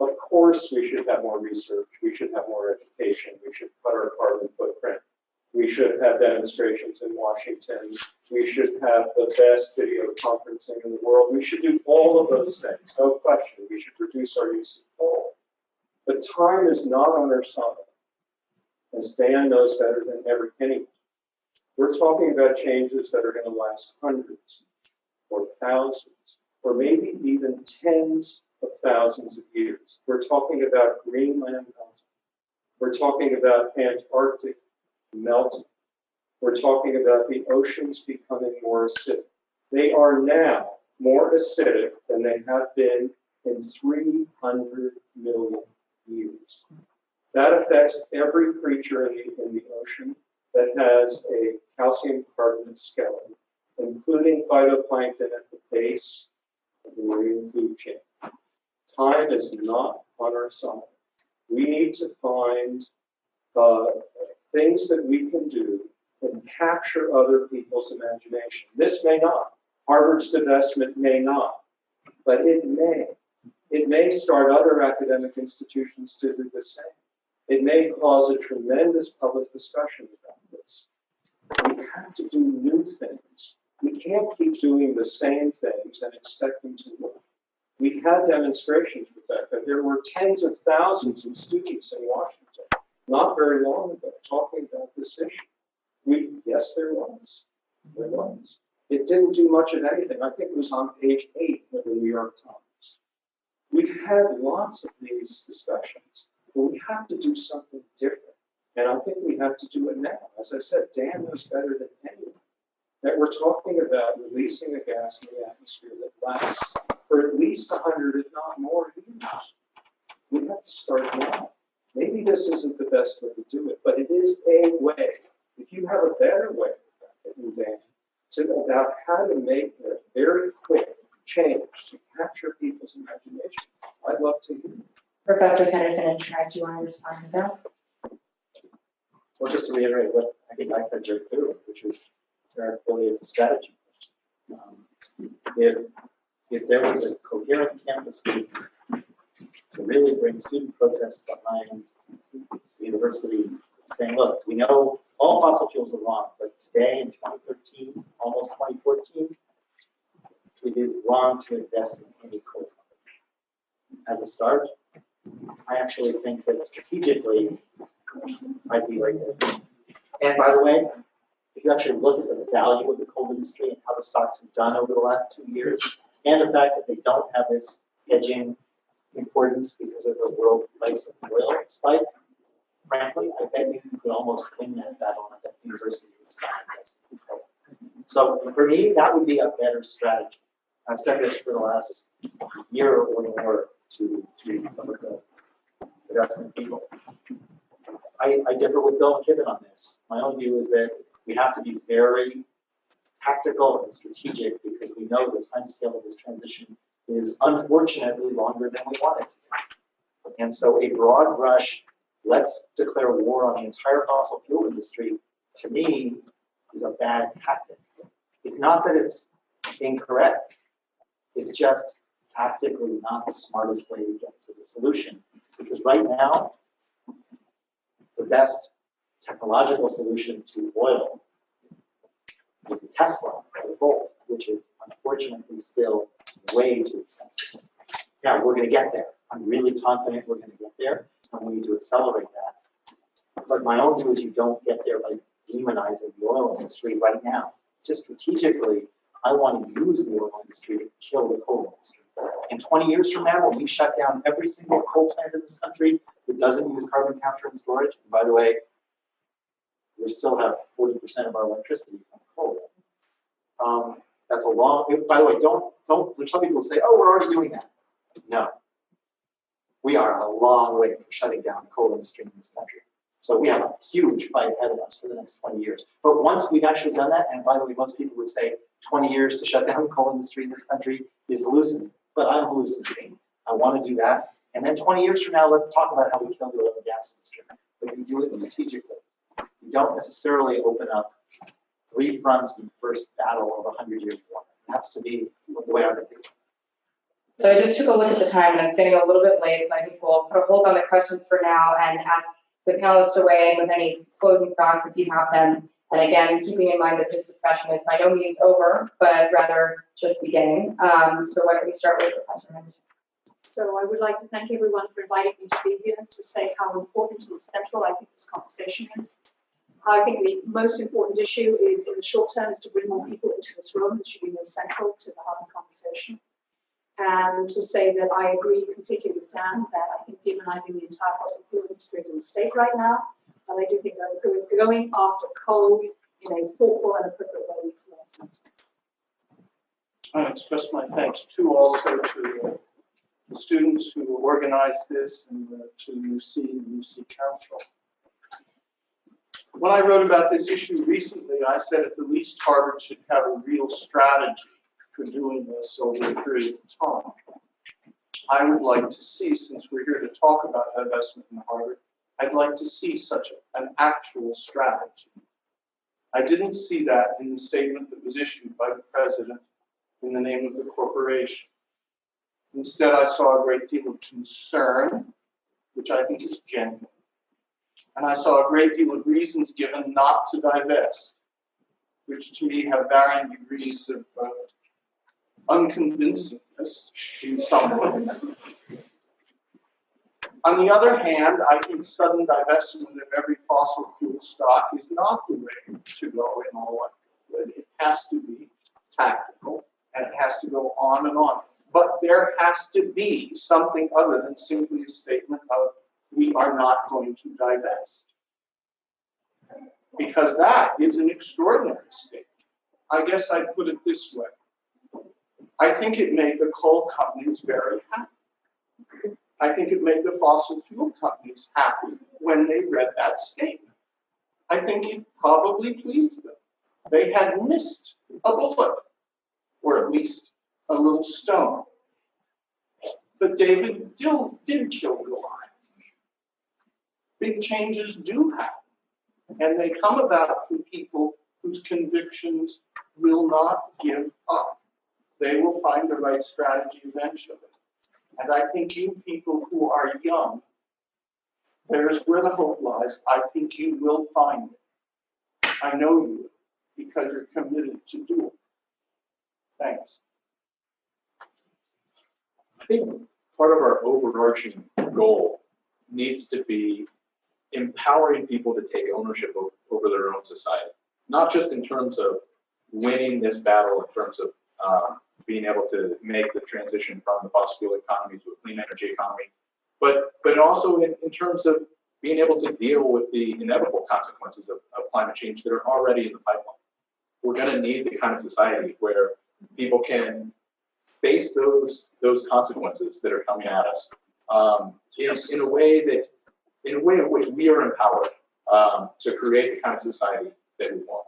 Of course, we should have more research. We should have more education. We should cut our carbon footprint. We should have demonstrations in Washington. We should have the best video conferencing in the world. We should do all of those things, no question. We should reduce our use of coal. But time is not on our side, as Dan knows better than anyone. We're talking about changes that are going to last hundreds or thousands or maybe even tens of thousands of years. We're talking about Greenland melting. We're talking about Antarctic melting. We're talking about the oceans becoming more acidic. They are now more acidic than they have been in 300 million years. That affects every creature in the ocean that has a calcium carbonate skeleton, including phytoplankton at the base of the marine food chain. Time is not on our side. We need to find things that we can do and capture other people's imagination. This may not. Harvard's divestment may not, but it may. It may start other academic institutions to do the same. It may cause a tremendous public discussion about this. We have to do new things. We can't keep doing the same things and expect them to work. We've had demonstrations, Rebecca. There were tens of thousands of students in Washington not very long ago talking about this issue. Yes, there was. There was. It didn't do much of anything. I think it was on page 8 of the New York Times. We've had lots of these discussions, but we have to do something different. And I think we have to do it now. As I said, Dan knows better than anyone that we're talking about releasing a gas in the atmosphere that lasts for at least 100, if not more, years. We have to start now. Maybe this isn't the best way to do it, but it is a way. If you have a better way, Dan, about how to make a very quick change to capture people's imagination, I'd love to hear. Professors Henderson and Schrag, do you want to respond to that? Well, just to reiterate what I think I said very clearly, which is clearly it's a strategy. If there was a coherent campus group to really bring student protests behind the university, saying, look, we know all fossil fuels are wrong, but today in 2013, almost 2014, it is wrong to invest in any coal company. As a start, I actually think that strategically, I'd be right there. And by the way, if you actually look at the value of the coal industry and how the stocks have done over the last 2 years, and the fact that they don't have this hedging importance because of the world price of oil spike, frankly, I bet you could almost win that battle at that university. So for me, that would be a better strategy. I've said this for the last year or more to some of the investment people. I differ with Bill and Kevin on this. My own view is that we have to be very tactical and strategic because we know the time scale of this transition is unfortunately longer than we want it to be. And so a broad brush, let's declare war on the entire fossil fuel industry, to me, is a bad tactic. It's not that it's incorrect. It's just tactically not the smartest way to get to the solution. Because right now, the best technological solution to oil is the Tesla or the Volt, which is unfortunately still way too expensive. Now, we're going to get there. I'm really confident we're going to get there, and we need to accelerate that. But my own view is you don't get there by demonizing the oil industry right now. Just strategically, I want to use the oil industry to kill the coal industry. And 20 years from now, when we shut down every single coal plant in this country that doesn't use carbon capture and storage, and by the way, we still have 40% of our electricity from coal. That's a long, by the way, there's some people who say, oh, we're already doing that. No. We are a long way from shutting down the coal industry in this country. So we have a huge fight ahead of us for the next 20 years. But once we've actually done that, and by the way, most people would say 20 years to shut down the coal industry in this country is hallucinating. But I'm hallucinating. I want to do that. And then 20 years from now, let's talk about how we kill the oil and gas industry. But you do it strategically. You don't necessarily open up 3 fronts in the first battle of a 100-year war. That's to be the way I would think. So I just took a look at the time, and it's getting a little bit late, so I think we'll put a hold on the questions for now and ask the panelists to weigh in with any closing thoughts if you have them. And again, keeping in mind that this discussion is by no means over, but rather just beginning. So why don't we start with Professor Henderson? So I would like to thank everyone for inviting me to be here to say how important and central I think this conversation is. I think the most important issue is, in the short term, is to bring more people into this room. It should be more central to the Harvard conversation. And to say that I agree completely with Dan that I think demonizing the entire fossil fuel industry is a mistake right now. And I do think that going after coal in a thoughtful and appropriate way makes a lot of sense. I express my thanks too also to the students who organized this and to UC and UC Council. When I wrote about this issue recently, I said at the least Harvard should have a real strategy for doing this over a period of time. I would like to see, since we're here to talk about divestment in Harvard, I'd like to see such an actual strategy. I didn't see that in the statement that was issued by the president in the name of the corporation. Instead, I saw a great deal of concern, which I think is genuine. And I saw a great deal of reasons given not to divest, which to me have varying degrees of unconvincingness in some ways. On the other hand, I think sudden divestment of every fossil fuel stock is not the way to go in all likelihood. It has to be tactical, and it has to go on and on. But there has to be something other than simply a statement of, we are not going to divest. Because that is an extraordinary statement. I guess I'd put it this way. I think it made the coal companies very happy. I think it made the fossil fuel companies happy when they read that statement. I think it probably pleased them. They had missed a bullet, or at least a little stone. But David did kill Goliath. Big changes do happen, and they come about from people whose convictions will not give up. They will find the right strategy eventually. And I think you people who are young, there's where the hope lies. I think you will find it. I know you will, because you're committed to do it. Thanks. I think part of our overarching goal needs to be empowering people to take ownership over their own society, not just in terms of winning this battle, in terms of being able to make the transition from the fossil fuel economy to a clean energy economy, but also in terms of being able to deal with the inevitable consequences of climate change that are already in the pipeline. We're going to need the kind of society where people can face those consequences that are coming at us in a way in which we are empowered to create the kind of society that we want.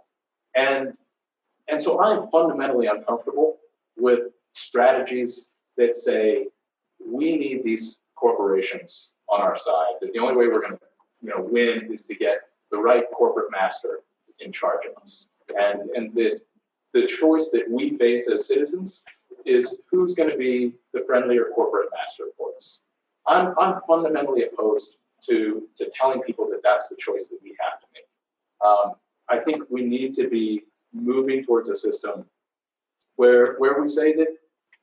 And so I'm fundamentally uncomfortable with strategies that say we need these corporations on our side, that the only way we're going to win is to get the right corporate master in charge of us. And the choice that we face as citizens is who's going to be the friendlier corporate master for us. I'm fundamentally opposed to telling people that that's the choice that we have to make. I think we need to be moving towards a system where we say that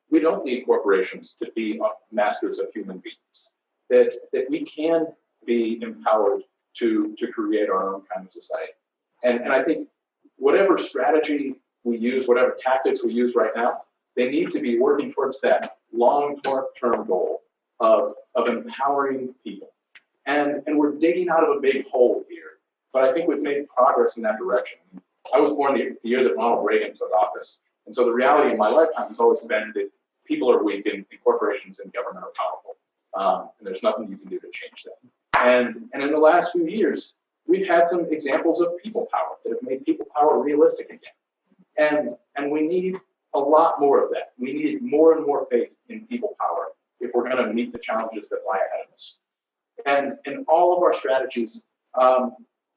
we don't need corporations to be masters of human beings, that we can be empowered to create our own kind of society. And I think whatever strategy we use, whatever tactics we use right now, they need to be working towards that long-term goal of empowering people. And we're digging out of a big hole here, but I think we've made progress in that direction. I was born the year that Ronald Reagan took office, and so the reality in my lifetime has always been that people are weak and corporations and government are powerful, and there's nothing you can do to change that. And in the last few years, we've had some examples of people power that have made people power realistic again. And we need a lot more of that. We need more and more faith in people power if we're going to meet the challenges that lie ahead of us. And all of our strategies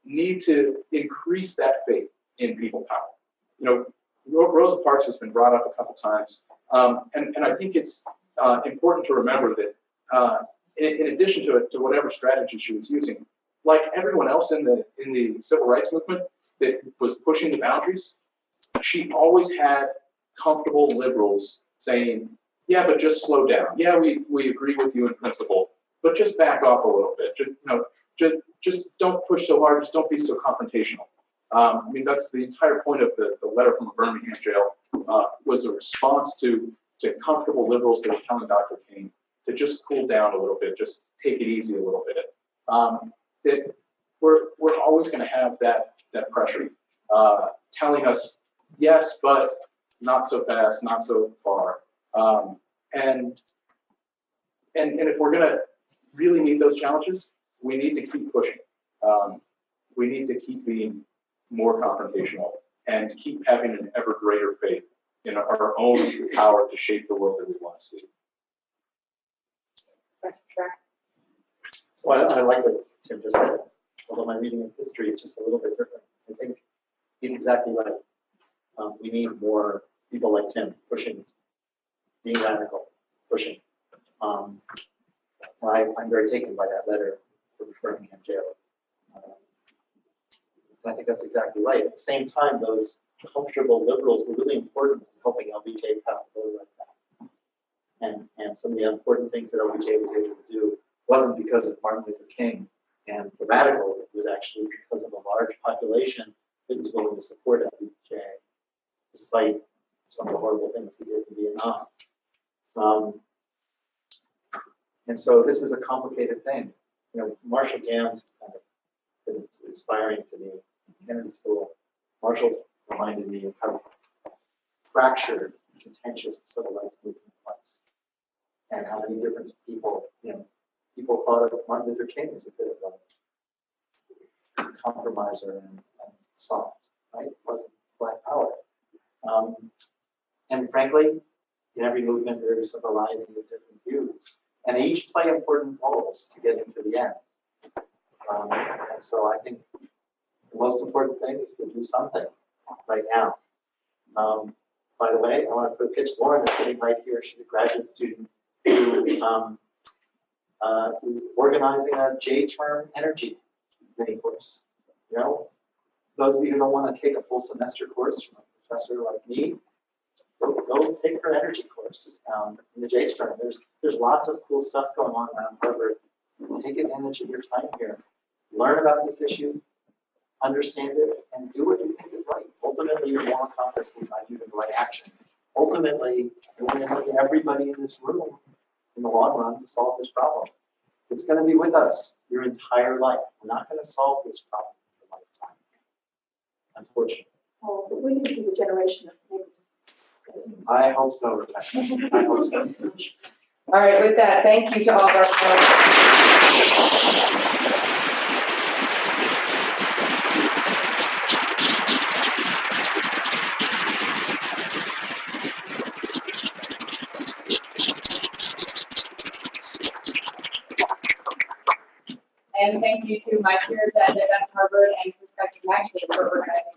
need to increase that faith in people power. You know, Rosa Parks has been brought up a couple times, and I think it's important to remember that in addition to whatever strategy she was using, like everyone else in the civil rights movement that was pushing the boundaries, she always had comfortable liberals saying, yeah, but just slow down. Yeah, we agree with you in principle, but just back off a little bit. Just don't push so hard. Just don't be so confrontational. I mean, that's the entire point of the letter from a Birmingham jail was a response to comfortable liberals that were telling Dr. King to just cool down a little bit, just take it easy a little bit. That we're always going to have that pressure telling us yes, but not so fast, not so far. And if we're going to really meet those challenges, we need to keep pushing. We need to keep being more confrontational and keep having an ever greater faith in our own power to shape the world that we want to see. So I like what Tim just said, although my reading of history is just a little bit different. I think he's exactly right. We need more people like Tim pushing, being radical, pushing. I'm very taken by that letter from Birmingham jail. And I think that's exactly right. At the same time, those comfortable liberals were really important in helping LBJ pass the bill like that. And some of the important things that LBJ was able to do wasn't because of Martin Luther King and the radicals. It was actually because of a large population that was willing to support LBJ, despite some of the horrible things he did in Vietnam. And so this is a complicated thing. You know, Marshall Gams kind of been inspiring to me in Kennedy School. Marshall reminded me of how fractured, contentious the civil rights movement was, and how many different people, people thought of Martin Luther King as a bit of a compromiser and soft, right? It wasn't black power. And frankly, in every movement, there's a variety of different views, and they each play important roles to get into the end. And so I think the most important thing is to do something right now. By the way, I want to pitch Lauren that's sitting right here. She's a graduate student who is organizing a J-term energy mini course. You know, those of you who don't want to take a full semester course from a professor like me, go take her energy course in the J-term. There's lots of cool stuff going on around Harvard. Take advantage of your time here. Learn about this issue, understand it, and do what you think is right. Ultimately, your moral compass will guide you to the right action. Ultimately, you're going to need everybody in this room in the long run to solve this problem. It's going to be with us your entire life. We're not going to solve this problem in your lifetime, unfortunately. Oh, but we need to be the generation of maybe. I hope so, Rebecca. I hope so. All right, with that, thank you to all of our panelists. And thank you to my peers at Divest Harvard and prospective magazine for organizing